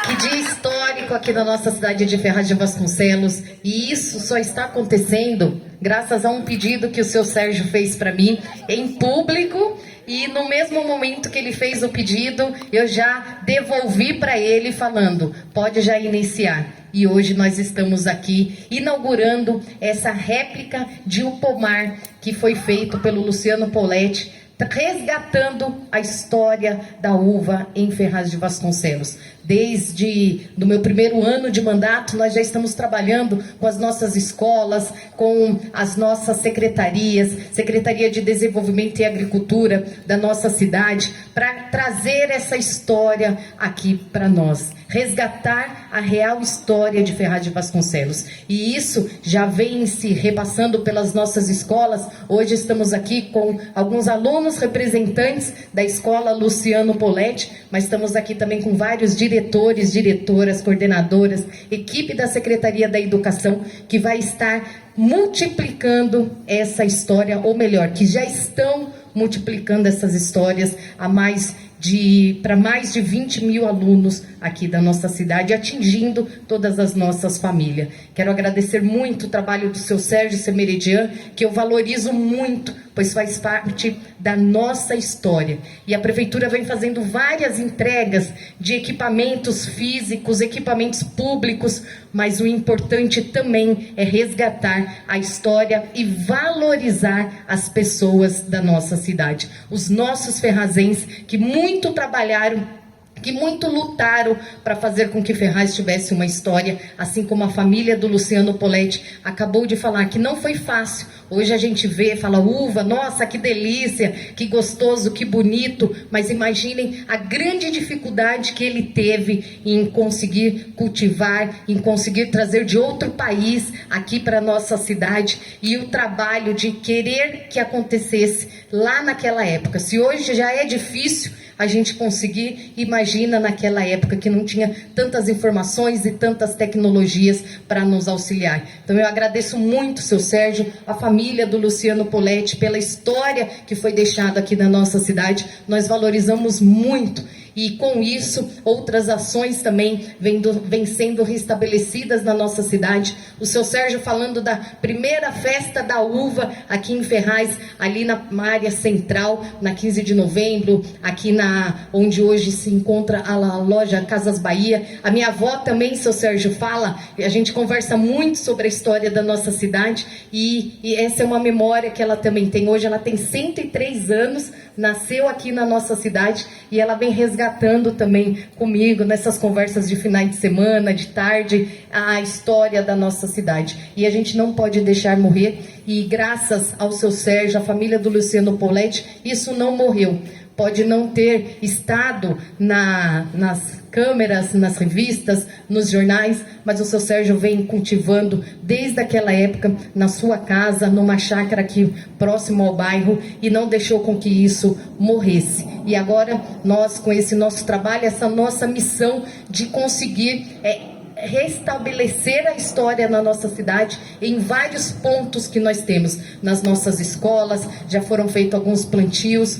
N: Que dia histórico aqui na nossa cidade de Ferraz de Vasconcelos. E isso só está acontecendo graças a um pedido que o seu Sérgio fez para mim em público. E no mesmo momento que ele fez o pedido, eu já devolvi para ele falando, pode já iniciar. E hoje nós estamos aqui inaugurando essa réplica de um pomar que foi feito pelo Luciano Polete, resgatando a história da uva em Ferraz de Vasconcelos. Desde o meu primeiro ano de mandato, nós já estamos trabalhando com as nossas escolas, com as nossas secretarias, Secretaria de Desenvolvimento e Agricultura da nossa cidade, para trazer essa história aqui para nós. Resgatar a real história de Ferraz de Vasconcelos. E isso já vem se repassando pelas nossas escolas. Hoje estamos aqui com alguns alunos representantes da escola Luciano Polete, mas estamos aqui também com vários diretores, diretoras, coordenadoras, equipe da Secretaria da Educação, que vai estar multiplicando essa história, ou melhor, que já estão multiplicando essas histórias para mais de 20 mil alunos aqui da nossa cidade, atingindo todas as nossas famílias. Quero agradecer muito o trabalho do seu Sérgio Semeredian, que eu valorizo muito, pois faz parte da nossa história. E a Prefeitura vem fazendo várias entregas de equipamentos físicos, equipamentos públicos, mas o importante também é resgatar a história e valorizar as pessoas da nossa cidade. Os nossos ferrazenses que muito trabalharam, que muito lutaram para fazer com que Ferraz tivesse uma história, assim como a família do Luciano Polete acabou de falar que não foi fácil. Hoje a gente vê, fala uva, nossa, que delícia, que gostoso, que bonito, mas imaginem a grande dificuldade que ele teve em conseguir cultivar, em conseguir trazer de outro país aqui para nossa cidade, e o trabalho de querer que acontecesse lá naquela época. Se hoje já é difícil a gente conseguir, imagina naquela época que não tinha tantas informações e tantas tecnologias para nos auxiliar. Então eu agradeço muito, seu Sérgio, a família do Luciano Polete, pela história que foi deixada aqui na nossa cidade. Nós valorizamos muito. E com isso, outras ações também vêm sendo restabelecidas na nossa cidade. O seu Sérgio falando da primeira festa da uva aqui em Ferraz, ali na área central, na 15 de novembro, aqui onde hoje se encontra a loja Casas Bahia. A minha avó também, seu Sérgio, fala, a gente conversa muito sobre a história da nossa cidade, e essa é uma memória que ela também tem. Hoje ela tem 103 anos, nasceu aqui na nossa cidade e ela vem resgatando também comigo, nessas conversas de finais de semana, de tarde, a história da nossa cidade. E a gente não pode deixar morrer, e graças ao seu Sérgio, a família do Luciano Poletti, isso não morreu. Pode não ter estado nas câmeras, nas revistas, nos jornais, mas o seu Sérgio vem cultivando desde aquela época na sua casa, numa chácara aqui próximo ao bairro, e não deixou com que isso morresse. E agora nós, com esse nosso trabalho, essa nossa missão de conseguir restabelecer a história na nossa cidade em vários pontos que nós temos nas nossas escolas. Já foram feitos alguns plantios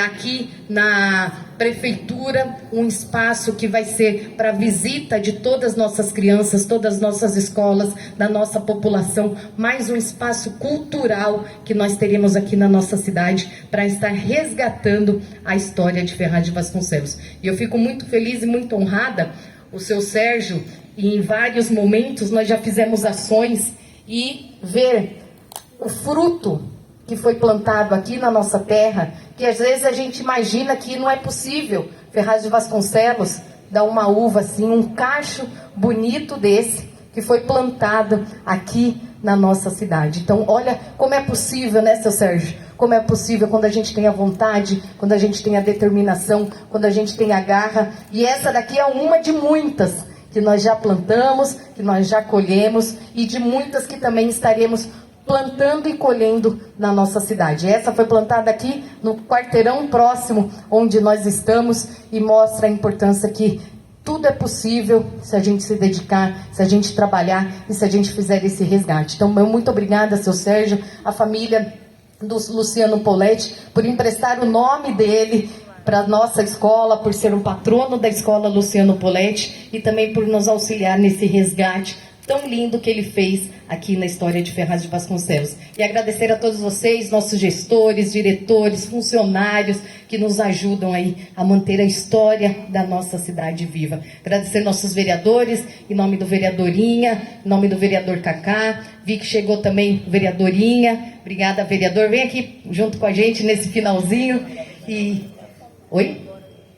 N: aqui na prefeitura, um espaço que vai ser para visita de todas as nossas crianças, todas as nossas escolas, da nossa população, mais um espaço cultural que nós teremos aqui na nossa cidade para estar resgatando a história de Ferraz de Vasconcelos. E eu fico muito feliz e muito honrada. O seu Sérgio, e em vários momentos nós já fizemos ações, e ver o fruto que foi plantado aqui na nossa terra, que às vezes a gente imagina que não é possível Ferraz de Vasconcelos dar uma uva assim, um cacho bonito desse, que foi plantado aqui na nossa cidade. Então olha como é possível, né, seu Sérgio? Como é possível quando a gente tem a vontade, quando a gente tem a determinação, quando a gente tem a garra. E essa daqui é uma de muitas que nós já plantamos, que nós já colhemos, e de muitas que também estaremos plantando e colhendo na nossa cidade. Essa foi plantada aqui no quarteirão próximo onde nós estamos, e mostra a importância que tudo é possível se a gente se dedicar, se a gente trabalhar e se a gente fizer esse resgate. Então, muito obrigada, seu Sérgio, a família do Luciano Poletti, por emprestar o nome dele para a nossa escola, por ser um patrono da escola Luciano Poletti, e também por nos auxiliar nesse resgate tão lindo que ele fez aqui na história de Ferraz de Vasconcelos. E agradecer a todos vocês, nossos gestores, diretores, funcionários, que nos ajudam aí a manter a história da nossa cidade viva. Agradecer nossos vereadores, em nome do vereadorinha, em nome do vereador Cacá. Vi que chegou também o vereadorinha. Obrigada, vereador. Vem aqui junto com a gente nesse finalzinho. E... Oi?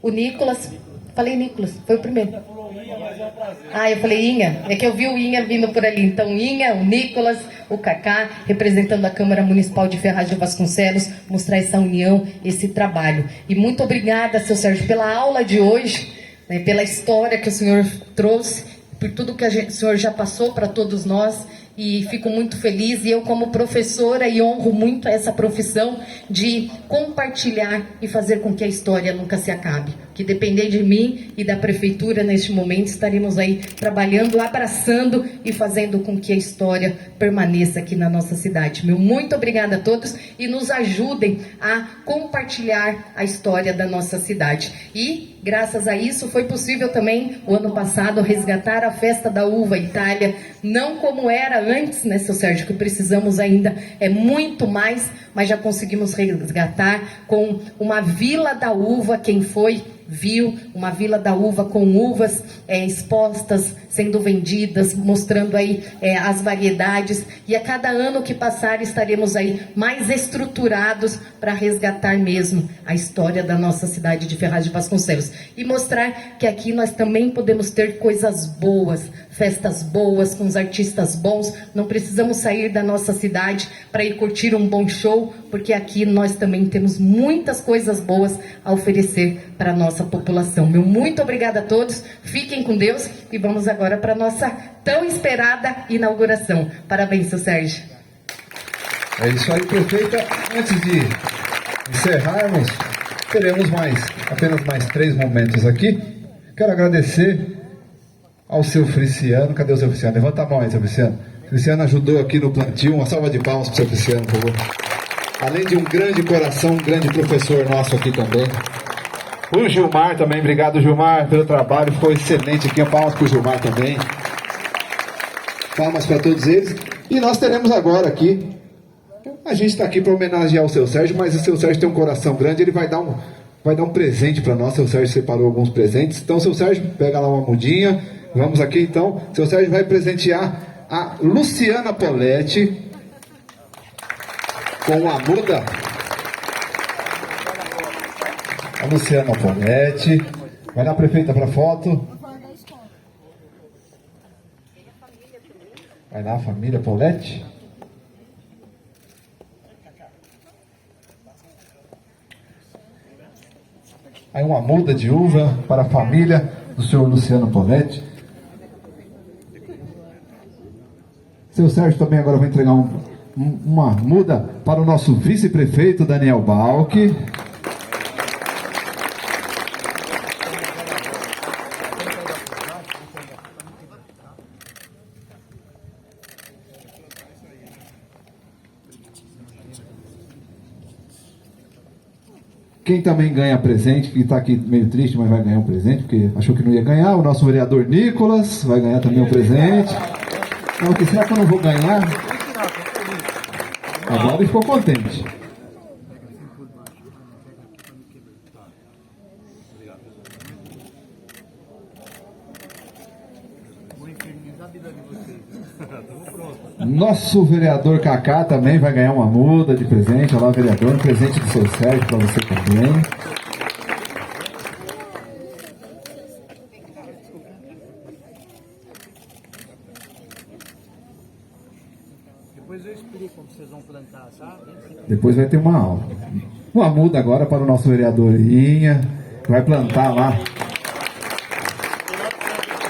N: O Nicolas. Falei Nicolas, foi o primeiro. Eu falei Inha, é que eu vi o Inha vindo por ali. Então Inha, o Nicolas, o Cacá, representando a Câmara Municipal de Ferraz de Vasconcelos, mostrar essa união, esse trabalho. E muito obrigada, seu Sérgio, pela aula de hoje, né, pela história que o senhor trouxe, por tudo que o senhor já passou para todos nós. E fico muito feliz, e eu como professora, e honro muito essa profissão de compartilhar e fazer com que a história nunca se acabe. Que depender de mim e da prefeitura neste momento, estaremos aí trabalhando, abraçando e fazendo com que a história permaneça aqui na nossa cidade. Meu muito obrigada a todos, e nos ajudem a compartilhar a história da nossa cidade. E graças a isso foi possível também, o ano passado, resgatar a Festa da Uva Itália, não como era antes, né, seu Sérgio, que precisamos ainda muito mais, mas já conseguimos resgatar com uma Vila da Uva. Quem foi viu uma Vila da Uva com uvas expostas, sendo vendidas, mostrando aí as variedades, e a cada ano que passar estaremos aí mais estruturados para resgatar mesmo a história da nossa cidade de Ferraz de Vasconcelos, e mostrar que aqui nós também podemos ter coisas boas, festas boas, com os artistas bons. Não precisamos sair da nossa cidade para ir curtir um bom show, porque aqui nós também temos muitas coisas boas a oferecer para a nossa população. Meu muito obrigada a todos, fiquem com Deus, e vamos agora para a nossa tão esperada inauguração. Parabéns, seu Sérgio.
G: É isso aí, prefeita. Antes de encerrarmos, teremos apenas mais 3 momentos aqui. Quero agradecer ao seu Friciano. Cadê o seu Friciano? Levanta a mão aí, seu Friciano. O Friciano ajudou aqui no plantio. Uma salva de palmas para o seu Friciano, por favor. Além de um grande coração, um grande professor nosso aqui também. O Gilmar também, obrigado, Gilmar, pelo trabalho, foi excelente aqui. Palmas para o Gilmar também. Palmas para todos eles. E nós teremos agora aqui, a gente está aqui para homenagear o seu Sérgio, mas o seu Sérgio tem um coração grande, ele vai dar um presente para nós. O seu Sérgio separou alguns presentes. Então, seu Sérgio, pega lá uma mudinha. Vamos aqui, então. O seu Sérgio vai presentear a Luciana Poletti com a muda. a Luciana Poletti. Vai lá, prefeita, para foto. Vai lá, família Poletti. Aí uma muda de uva para a família do senhor Luciano Poletti. Seu Sérgio também agora vai entregar uma muda para o nosso vice-prefeito Daniel Balck. Quem também ganha presente, que está aqui meio triste, mas vai ganhar um presente, porque achou que não ia ganhar, o nosso vereador Nicolas vai ganhar também um presente. Então, o que será que eu não vou ganhar? Agora ele ficou contente. Nosso vereador Cacá também vai ganhar uma muda de presente. Olha lá, vereador, um presente do seu Sérgio para você também.
B: Depois eu explico como vocês vão plantar, sabe?
G: Depois vai ter uma aula. Uma muda agora para o nosso vereador Inha, que vai plantar lá.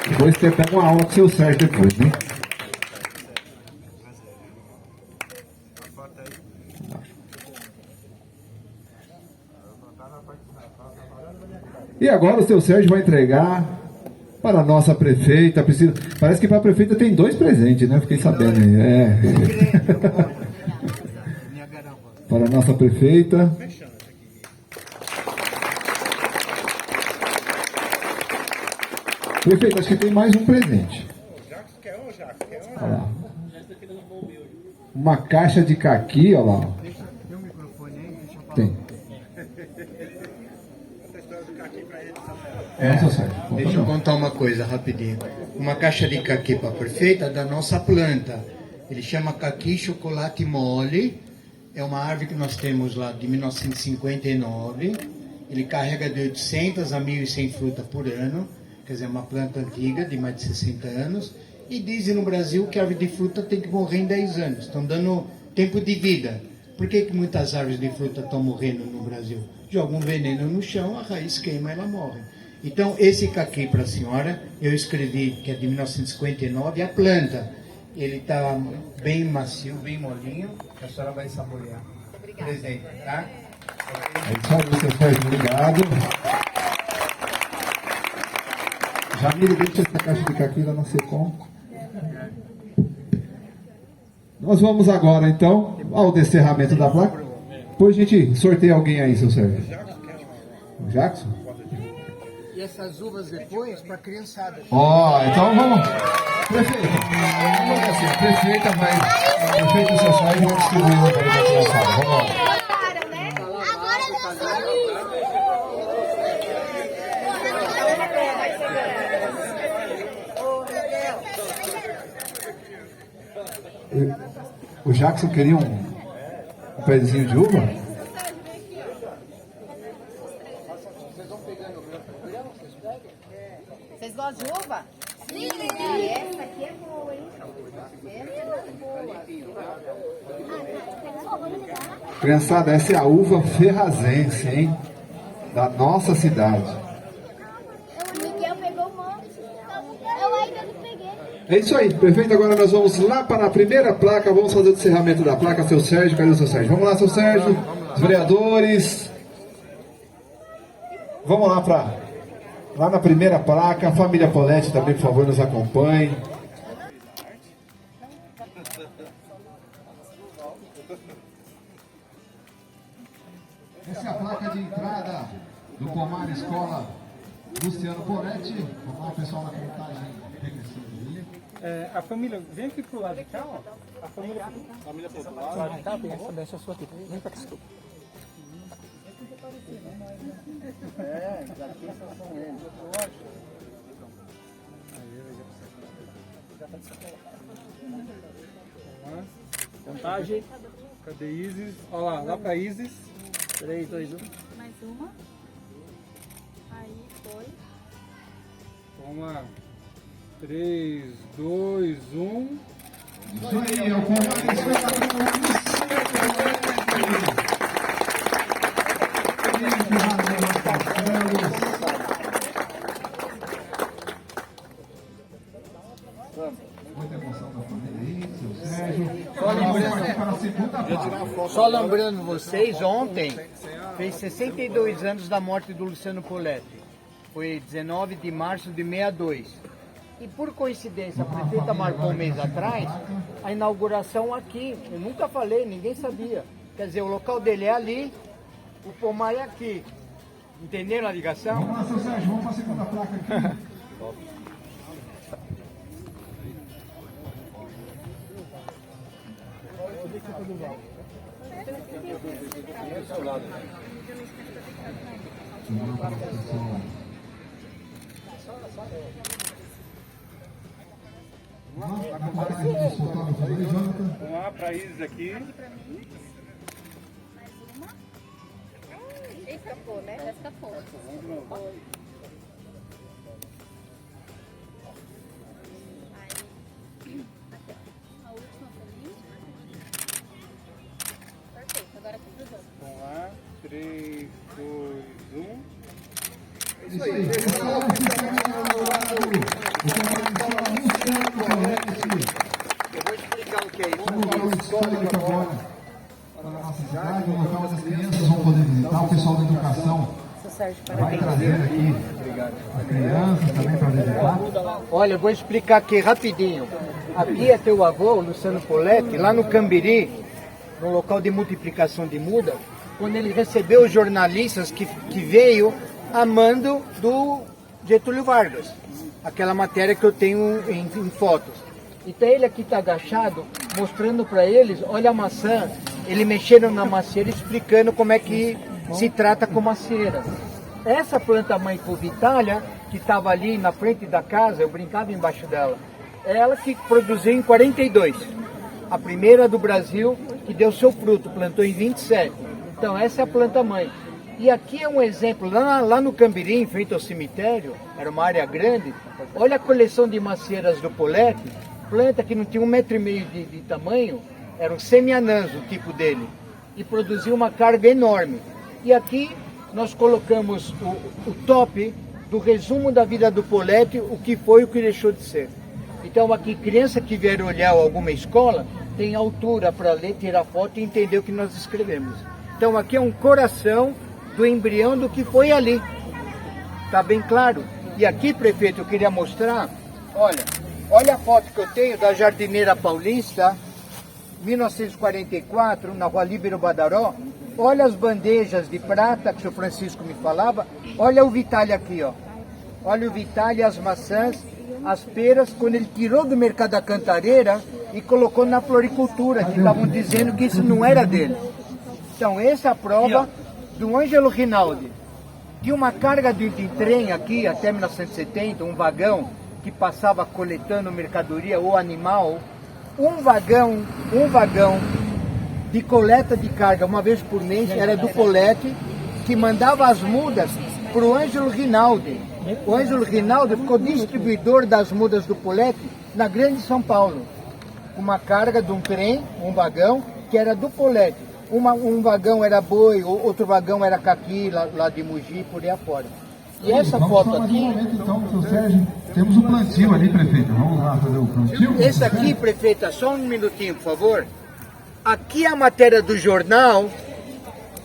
G: Depois você pega uma aula com o seu Sérgio depois, né? E agora o seu Sérgio vai entregar para a nossa prefeita. Parece que para a prefeita tem 2 presentes, né? Fiquei sabendo aí. Para a nossa prefeita. Prefeita, acho que tem mais um presente. Olha lá. Uma caixa de caqui, olha lá. Tem.
M: Deixa eu contar uma coisa rapidinho. Uma caixa de caqui para a prefeita da nossa planta. Ele chama caqui chocolate mole. É uma árvore que nós temos lá de 1959. Ele carrega de 800 a 1.100 frutas por ano. Quer dizer, é uma planta antiga de mais de 60 anos. E dizem no Brasil que a árvore de fruta tem que morrer em 10 anos. Estão dando tempo de vida. Por que muitas árvores de fruta estão morrendo no Brasil? Jogam um veneno no chão, a raiz queima e ela morre. Então, esse caqui para a senhora, eu escrevi que é de 1959, a planta. Ele está bem macio, bem molinho, a senhora vai saborear. Obrigada. Presente, tá?
G: É isso aí, seu Sérgio, obrigado. Jamile, deixa essa caixa de caqui lá na Secom. Nós vamos agora, então, ao descerramento da placa. Depois a gente sorteia alguém aí, seu Sérgio. O Jackson?
B: E essas uvas depois para a criançada.
G: Então vamos. Prefeita, vamos ver assim, a prefeita vai. A prefeita e o seu Sérgio vão distribuir para a criançada. Vamos lá. O Jackson queria um pezinho de uva?
O: Vocês gostam de uva? Sim! E essa aqui é boa, hein? Essa é boa.
G: Criançada, essa é a uva ferrazense, hein? Da nossa cidade.
O: O Miguel pegou um monte. Eu ainda não peguei.
G: É isso aí, prefeito. Agora nós vamos lá para a primeira placa. Vamos fazer o encerramento da placa. Seu Sérgio, cadê o seu Sérgio? Vamos lá, seu Sérgio. Os vereadores. Vamos lá para... Lá na primeira placa, a família Poletti também, por favor, nos acompanhe. Essa é a placa de entrada do Pomar Escola Luciano Poletti. Vamos lá, pessoal, na contagem regressiva.
A: A família, vem aqui pro lado de cá, ó. A família pro lado de cá, deixa a sua aqui. Vem pra cá.
B: Daqui são eles.
A: Contagem. Cadê Isis? Olha lá, lá pra Isis. 3, 2, 1.
P: Mais uma.
E: Vamos lá. 3, 2, 1.
G: Isso aí, é o Pomar Escola. Muita emoção da família aí, seu Sérgio.
B: Só lembrando vocês, ontem fez 62 anos da morte do Luciano Poletti. Foi 19 de março de 62. E por coincidência, a prefeita marcou um mês atrás a inauguração aqui. Eu nunca falei, ninguém sabia. Quer dizer, o local dele é ali, o pomar é aqui. Entenderam a ligação?
G: Vamos lá, seu Sérgio, vamos para a segunda placa aqui.
E: Vamos lá para Isis aqui.
O: Escapou, né? Já escapou. A última pra mim. Perfeito, agora aqui pro outro.
E: Vamos lá. 3, 2, 1.
G: Isso aí.
B: Eu vou explicar o que é isso.
G: Um local histórico agora para a nossa cidade, um local onde as crianças vão poder visitar, o pessoal da educação vai trazer aqui as crianças também para visitar.
B: Olha, eu vou explicar aqui rapidinho. Aqui é teu avô, Luciano Poletti, lá no Cambiri, no local de multiplicação de muda, quando ele recebeu os jornalistas que veio a mando do Getúlio Vargas. Aquela matéria que eu tenho em fotos. Então ele aqui está agachado, mostrando para eles, olha a maçã, eles mexeram na macieira explicando como é que se trata com macieira. Essa planta mãe Povitalia, que estava ali na frente da casa, eu brincava embaixo dela, é ela que produziu em 42. A primeira do Brasil que deu seu fruto, plantou em 27. Então essa é a planta mãe. E aqui é um exemplo, lá no Cambiri, em frente ao cemitério, era uma área grande, olha a coleção de macieiras do Poletti, planta que não tinha 1,5 metro de tamanho, era um semiananso o tipo dele, e produziu uma carga enorme. E aqui nós colocamos o top do resumo da vida do Poletti, o que foi e o que deixou de ser. Então aqui, criança que vier olhar alguma escola, tem altura para ler, tirar foto e entender o que nós escrevemos. Então aqui é um coração do embrião do que foi ali. Tá bem claro? E aqui, prefeito, eu queria mostrar, olha a foto que eu tenho da Jardineira Paulista, 1944, na Rua Líbero Badaró. Olha as bandejas de prata que o senhor Francisco me falava. Olha o Vitalia aqui, ó. Olha o Vitalia, as maçãs, as peras, quando ele tirou do mercado da Cantareira e colocou na floricultura, que estavam dizendo que isso não era dele. Então, essa é a prova do Ângelo Rinaldi. Tinha uma carga de trem aqui até 1970, um vagão que passava coletando mercadoria ou animal. Um vagão de coleta de carga uma vez por mês era do Poletti, que mandava as mudas para o Ângelo Rinaldi. O Ângelo Rinaldi ficou distribuidor das mudas do Poletti na Grande São Paulo. Uma carga de um trem, um vagão, que era do Poletti. Um vagão era boi, outro vagão era caqui, lá de Mogi, por aí afora. E essa foto aqui...
G: Momento, então, seu Sérgio, temos um plantio ali, prefeito. Vamos lá fazer o plantio?
B: Esse aqui, prefeita, só um minutinho, por favor. Aqui é a matéria do jornal,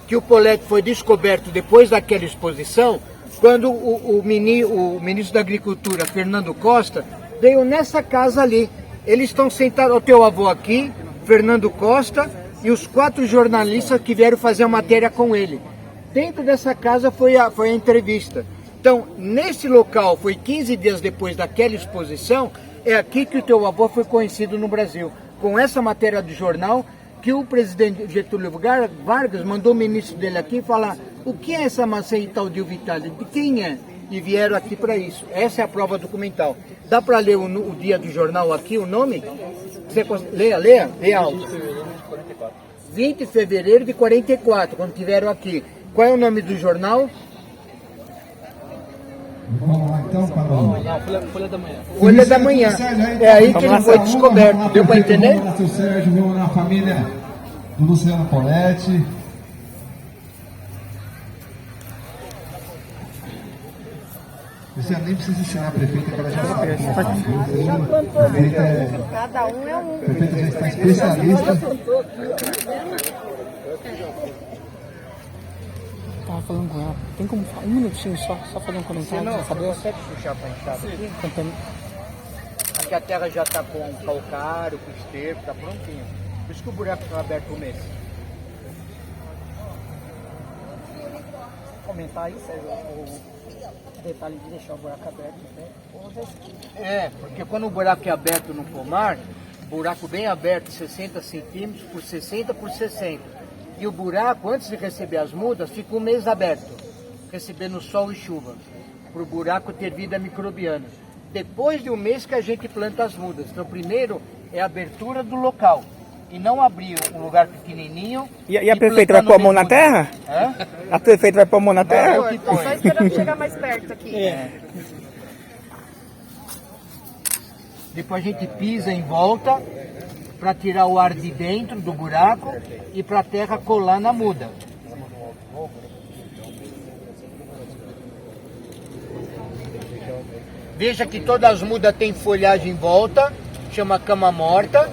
B: que o Poletti foi descoberto depois daquela exposição, quando o ministro da Agricultura, Fernando Costa, veio nessa casa ali. Eles estão sentados, o teu avô aqui, Fernando Costa, e os 4 jornalistas que vieram fazer a matéria com ele. Dentro dessa casa foi a entrevista. Então, nesse local, foi 15 dias depois daquela exposição, é aqui que o teu avô foi conhecido no Brasil. Com essa matéria do jornal, que o presidente Getúlio Vargas mandou o ministro dele aqui falar o que é essa maçã e tal de Vitalia, de quem é? E vieram aqui para isso. Essa é a prova documental. Dá para ler o dia do jornal aqui, o nome? Você leia alto. 20 de fevereiro de 44, quando tiveram aqui. Qual é o nome do jornal?
G: Vamos lá então para o...
K: Folha da manhã.
B: Folha da Manhã. É aí que ele foi descoberto. Deu para entender?
G: Vamos lá, seu Sérgio, vamos na família do Luciano Poletti. Você nem precisa ensinar a prefeita, que ela já sabe.
O: Cada um é um.
G: A prefeita já está especialista.
A: Tava falando com ela. Tem como um minutinho só fazer um comentário?
B: Você não
A: saber?
B: consegue puxar para a enxada aqui? Aqui a terra já está com calcário, com esterco, está prontinho. Por isso que o buraco está aberto um mês.
P: Comentar aí, Sérgio, o detalhe de deixar o buraco aberto, né?
B: É, porque quando o buraco é aberto no pomar, buraco bem aberto, 60 centímetros por 60 por 60. E o buraco, antes de receber as mudas, fica um mês aberto, recebendo sol e chuva, para o buraco ter vida microbiana. Depois de um mês que a gente planta as mudas. Então, primeiro é a abertura do local. E não abrir um lugar pequenininho.
A: E a prefeita vai pôr a mão na terra?
B: Hã?
A: A prefeita vai pôr a mão na terra?
O: Só esperando chegar mais perto aqui.
B: Depois a gente pisa em volta para tirar o ar de dentro do buraco e para a terra colar na muda. Veja que todas as mudas têm folhagem em volta, chama cama morta,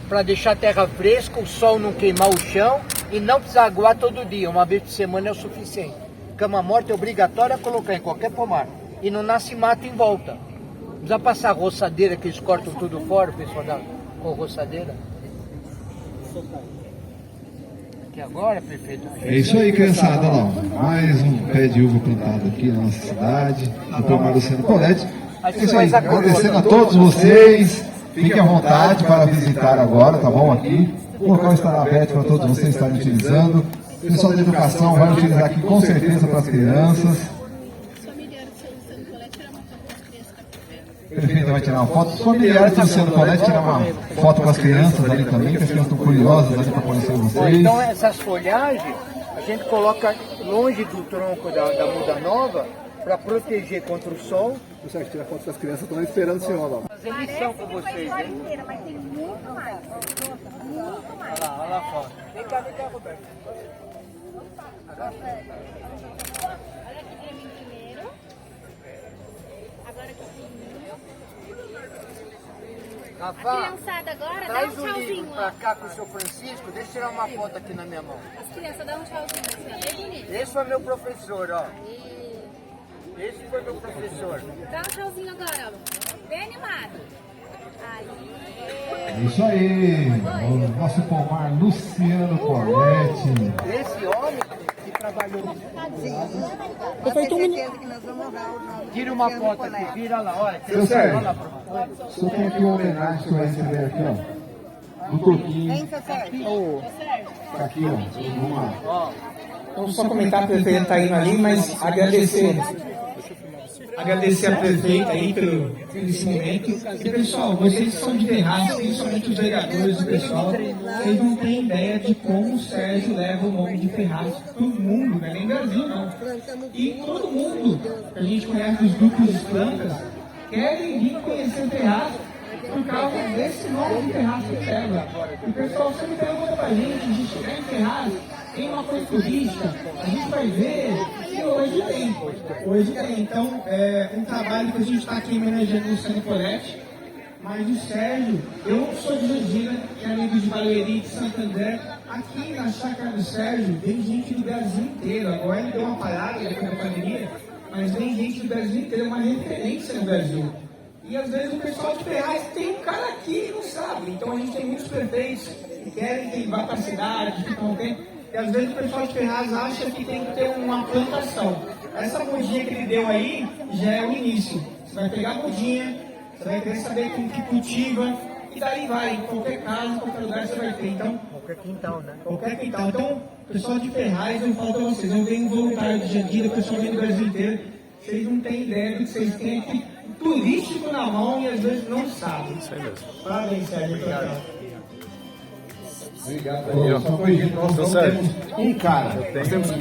B: para deixar a terra fresca, o sol não queimar o chão e não precisa aguar todo dia, uma vez por semana é o suficiente. Cama morta é obrigatória colocar em qualquer pomar e não nasce mato em volta. Não precisa passar roçadeira que eles cortam tudo fora, o pessoal dá com roçadeira. Aqui agora, prefeito.
G: É isso aí, criançada, ó. Mais um pé de uva plantado aqui na nossa cidade, no pomar Luciano Poletti. É isso aí, agradecendo a todos vocês. Fiquem à vontade para visitar agora, tá bom? Aqui. O local estará aberto para todos vocês estarem utilizando. O pessoal da educação vai utilizar aqui com certeza para as crianças. A prefeita vai tirar uma foto. Os familiares do Luciano Poletti tirar uma foto com as crianças ali também, que as crianças estão curiosas ali para conhecer vocês.
B: Então essas folhagens a gente coloca longe do tronco da muda nova para proteger contra o sol.
E: O Sérgio tira foto com as crianças, estão esperando o senhor lá.
B: Fazer lição com vocês, hein?
O: Mas tem muito mais. Muito mais.
B: Olha lá a foto. Vem cá, Roberto.
O: Olha aqui pra mim primeiro. Agora aqui primeiro.
B: Rafa,
O: A criançada agora, dá um
B: traz o livro
O: tchauzinho.
B: pra cá com o seu Francisco, deixa eu tirar uma foto aqui na minha mão.
O: As crianças dão um tchauzinho assim, ó, bem bonito.
B: Esse foi meu professor, ó. Esse foi meu professor.
O: Dá um tchauzinho agora, ó. Bem animado. Aí.
G: É isso aí, o nosso pomar Luciano Poletti.
B: Esse homem que trabalhou Tira uma foto aqui, vira lá, olha.
G: Seu Sérgio,
B: olha lá,
G: só tem aqui uma homenagem que eu vou receber aqui, ó. Do Toquinho. Tá aqui, ó. Vamos lá.
A: Então, só comentar, a prefeita tá indo ali, mas agradecer a prefeita aí pelo esse momento. E pessoal, vocês são de Ferraz, principalmente os vereadores do pessoal, vocês não têm ideia de como o Sérgio leva o nome de Ferraz para o mundo, não é nem Brasil não. E todo mundo que a gente conhece dos grupos de plantas querem vir conhecer Ferraz por causa desse nome de Ferraz que leva. E o pessoal sempre pergunta pra gente, a gente quer em Ferraz, tem uma coisa turística, a gente vai ver, e hoje tem. Então, é um trabalho que a gente está aqui homenageando o Luciano Poletti, mas o Sérgio, eu sou de Jandira, que é amigo de Barueri, de Santo André. Aqui na chácara do Sérgio, vem gente do Brasil inteiro. Agora ele deu uma parada depois da pandemia, mas vem gente do Brasil inteiro, é uma referência no Brasil. E às vezes o pessoal de Ferraz tem um cara aqui e não sabe. Então a gente tem muitos prefeitos que querem que vá para a cidade, que não tem. E às vezes o pessoal de Ferraz acha que tem que ter uma plantação. Essa mudinha que ele deu aí já é o início. Você vai pegar a mudinha, você vai querer saber como que cultiva, e daí vai. Em qualquer casa, em qualquer lugar você vai ter. Então,
B: qualquer quintal, né?
A: Qualquer quintal. Então, pessoal de Ferraz, eu falo para vocês, eu venho voluntário de Jandira, o pessoal vem do Brasil inteiro. Vocês não têm ideia do que vocês têm aqui turístico na mão e às vezes não sabem. Isso aí mesmo. Parabéns, Sérgio. Obrigado.
G: Obrigado. Só corrigindo, nós não temos um cara. Nós temos o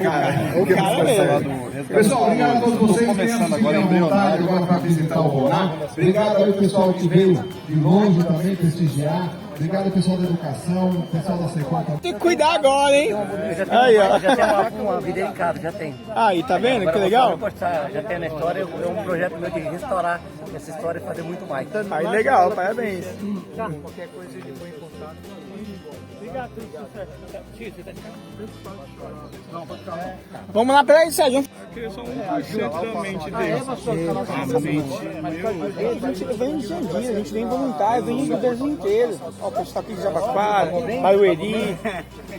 G: cara.
A: O cara mesmo.
G: Pessoal, obrigado a todos vocês. Começando agora em vontade agora para visitar o Ronar. Obrigado ao pessoal que veio de longe também prestigiar. Obrigado ao pessoal da educação, pessoal da Secom.
A: Tem que cuidar agora, hein? Aí, ó.
P: Já tem uma videira em casa, já tem.
A: Aí, tá vendo? Que legal.
P: Já tem na história, é um projeto meu de restaurar essa história e fazer muito mais.
A: Aí, legal, parabéns.
B: Qualquer coisa ele põe em contato.
A: Obrigado, vamos lá, peraí, Sérgio.
E: Aqui só 1% da mente dele.
A: A gente vem no dia a dia, a gente vem voluntário, vem do Brasil inteiro. Ó, o pessoal aqui de Jabaquara, Barueri.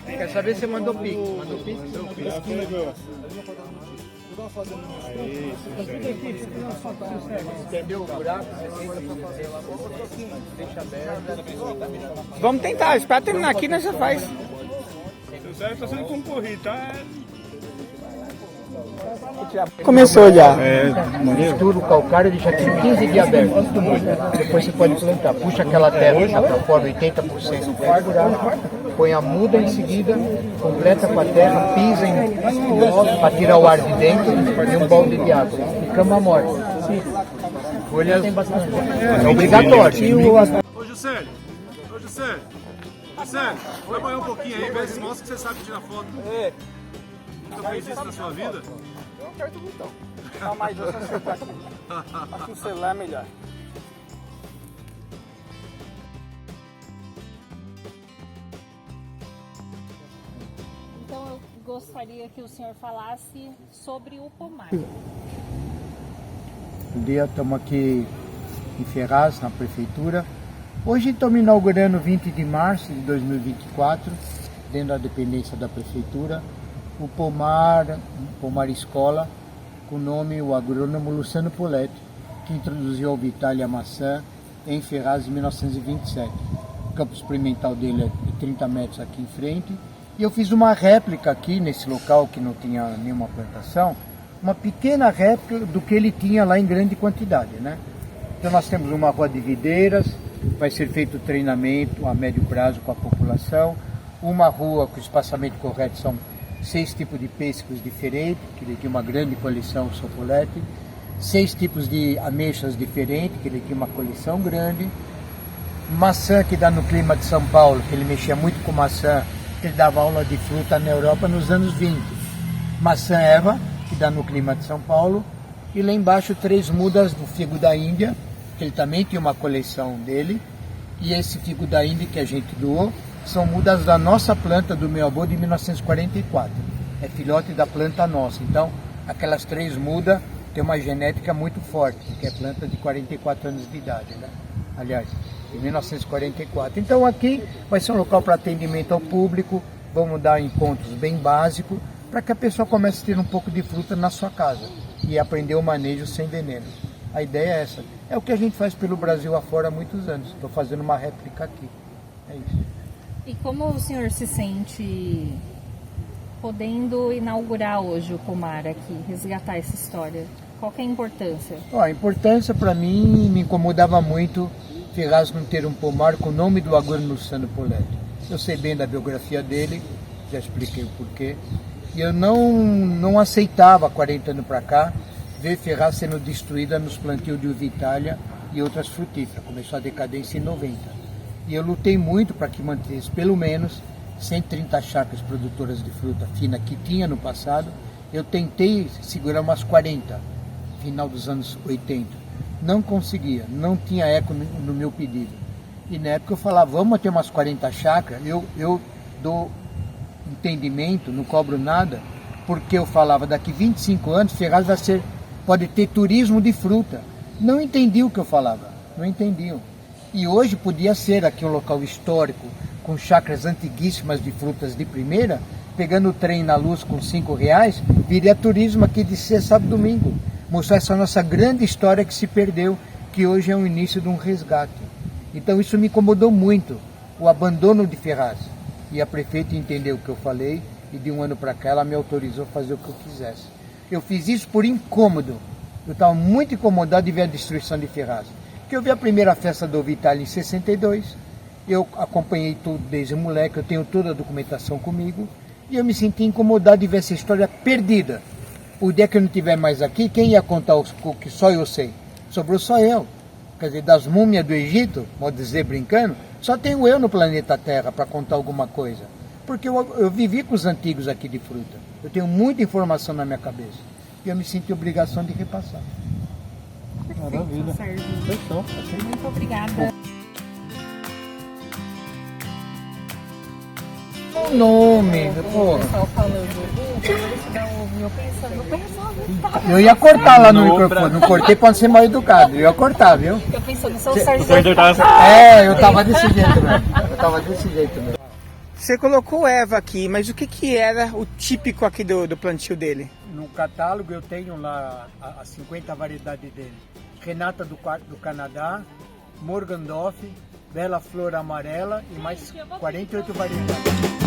B: Quer saber se mandou pique? Mandou pique? Entendeu o buraco? Deixa aberto.
A: Vamos tentar, espera terminar aqui, nós já faz.
E: O Sérgio está sendo concorrido, tá?
A: Começou já.
B: Mistura o calcário e deixa aqui 15 dias aberto. Depois você pode plantar. Puxa aquela terra já para fora, 80% do buraco. Põe a muda em seguida, completa com a terra, pisa para tirar o ar de dentro e um balde de água. E cama morta. Folhas é obrigatório.
E: Ô Juscelio, Juscelio, vai banhar um pouquinho aí, vê se mostra que você sabe tirar foto. Nunca fez isso na sua vida?
A: Eu aperto o botão. Não, mas eu acertar aqui. Acho que o celular é melhor.
Q: Então eu gostaria que o senhor falasse sobre o pomar.
B: Bom dia, estamos aqui em Ferraz, na prefeitura. Hoje estamos inaugurando 20 de março de 2024, dentro da dependência da prefeitura, o pomar escola, com o nome o agrônomo Luciano Poletti, que introduziu a Vitalia maçã em Ferraz em 1927. O campo experimental dele é de 30 metros aqui em frente. E eu fiz uma réplica aqui nesse local que não tinha nenhuma plantação, uma pequena réplica do que ele tinha lá em grande quantidade, né? Então nós temos uma rua de videiras, vai ser feito treinamento a médio prazo com a população, uma rua com espaçamento correto, são 6 tipos de pêssegos diferentes, que ele tinha uma grande coleção, o Sopolete, 6 tipos de ameixas diferentes, que ele tinha uma coleção grande, maçã que dá no clima de São Paulo, que ele mexia muito com maçã, que ele dava aula de fruta na Europa nos anos 20. Maçã Eva, que dá no clima de São Paulo, e lá embaixo 3 mudas do figo da Índia, que ele também tinha uma coleção dele, e esse figo da Índia que a gente doou, são mudas da nossa planta do meu avô de 1944. É filhote da planta nossa. Então, aquelas 3 mudas têm uma genética muito forte, que é planta de 44 anos de idade, né? Aliás, de 1944. Então, aqui vai ser um local para atendimento ao público, vamos dar encontros bem básicos, para que a pessoa comece a ter um pouco de fruta na sua casa e aprender o manejo sem veneno. A ideia é essa. É o que a gente faz pelo Brasil afora há muitos anos. Estou fazendo uma réplica aqui. É isso.
Q: E como o senhor se sente podendo inaugurar hoje o pomar aqui, resgatar essa história? Qual que é a importância?
B: A importância para mim me incomodava muito Ferraz não ter um pomar com o nome do agrônomo Luciano Poletti. Eu sei bem da biografia dele, já expliquei o porquê. E eu não aceitava, 40 anos para cá, ver Ferraz sendo destruída nos plantios de uva Itália e outras frutíferas. Começou a decadência em 90. E eu lutei muito para que mantesse pelo menos 130 chácaras produtoras de fruta fina que tinha no passado. Eu tentei segurar umas 40, final dos anos 80. Não conseguia, não tinha eco no meu pedido. E na época eu falava, vamos ter umas 40 chácaras, eu dou entendimento, não cobro nada, porque eu falava, daqui 25 anos Ferraz pode ter turismo de fruta. Não entendiam o que eu falava, não entendiam. E hoje podia ser aqui um local histórico, com chácaras antiguíssimas de frutas de primeira, pegando o trem na luz com R$5, viria turismo aqui de sexta, sábado e domingo. Mostrar essa nossa grande história que se perdeu, que hoje é o início de um resgate. Então isso me incomodou muito, o abandono de Ferraz. E a prefeita entendeu o que eu falei, e de um ano para cá ela me autorizou a fazer o que eu quisesse. Eu fiz isso por incômodo. Eu estava muito incomodado de ver a destruição de Ferraz. Porque eu vi a primeira festa do Vitalia em 62, Eu acompanhei tudo desde moleque, eu tenho toda a documentação comigo, e eu me senti incomodado de ver essa história perdida. O dia que eu não estiver mais aqui, quem ia contar o que só eu sei? Sobrou só eu. Quer dizer, das múmias do Egito, pode dizer brincando, só tenho eu no planeta Terra para contar alguma coisa. Porque eu vivi com os antigos aqui de Fruta. Eu tenho muita informação na minha cabeça. E eu me senti obrigação de repassar.
A: Maravilha. Fechou.
Q: Muito obrigada.
B: O nome, pô.
Q: O pessoal falando, eu pensando,
B: Eu ia cortar lá no microfone, não cortei para não ser mal educado. Eu ia cortar, viu?
Q: eu pensando no seu Sérgio.
B: Eu tava desse jeito mesmo.
A: Você colocou Eva aqui, mas o que era o típico aqui do plantio dele?
B: No catálogo eu tenho lá as 50 variedades dele. Renata do Canadá, Morgandorf, Bela Flor Amarela e mais 48 variedades.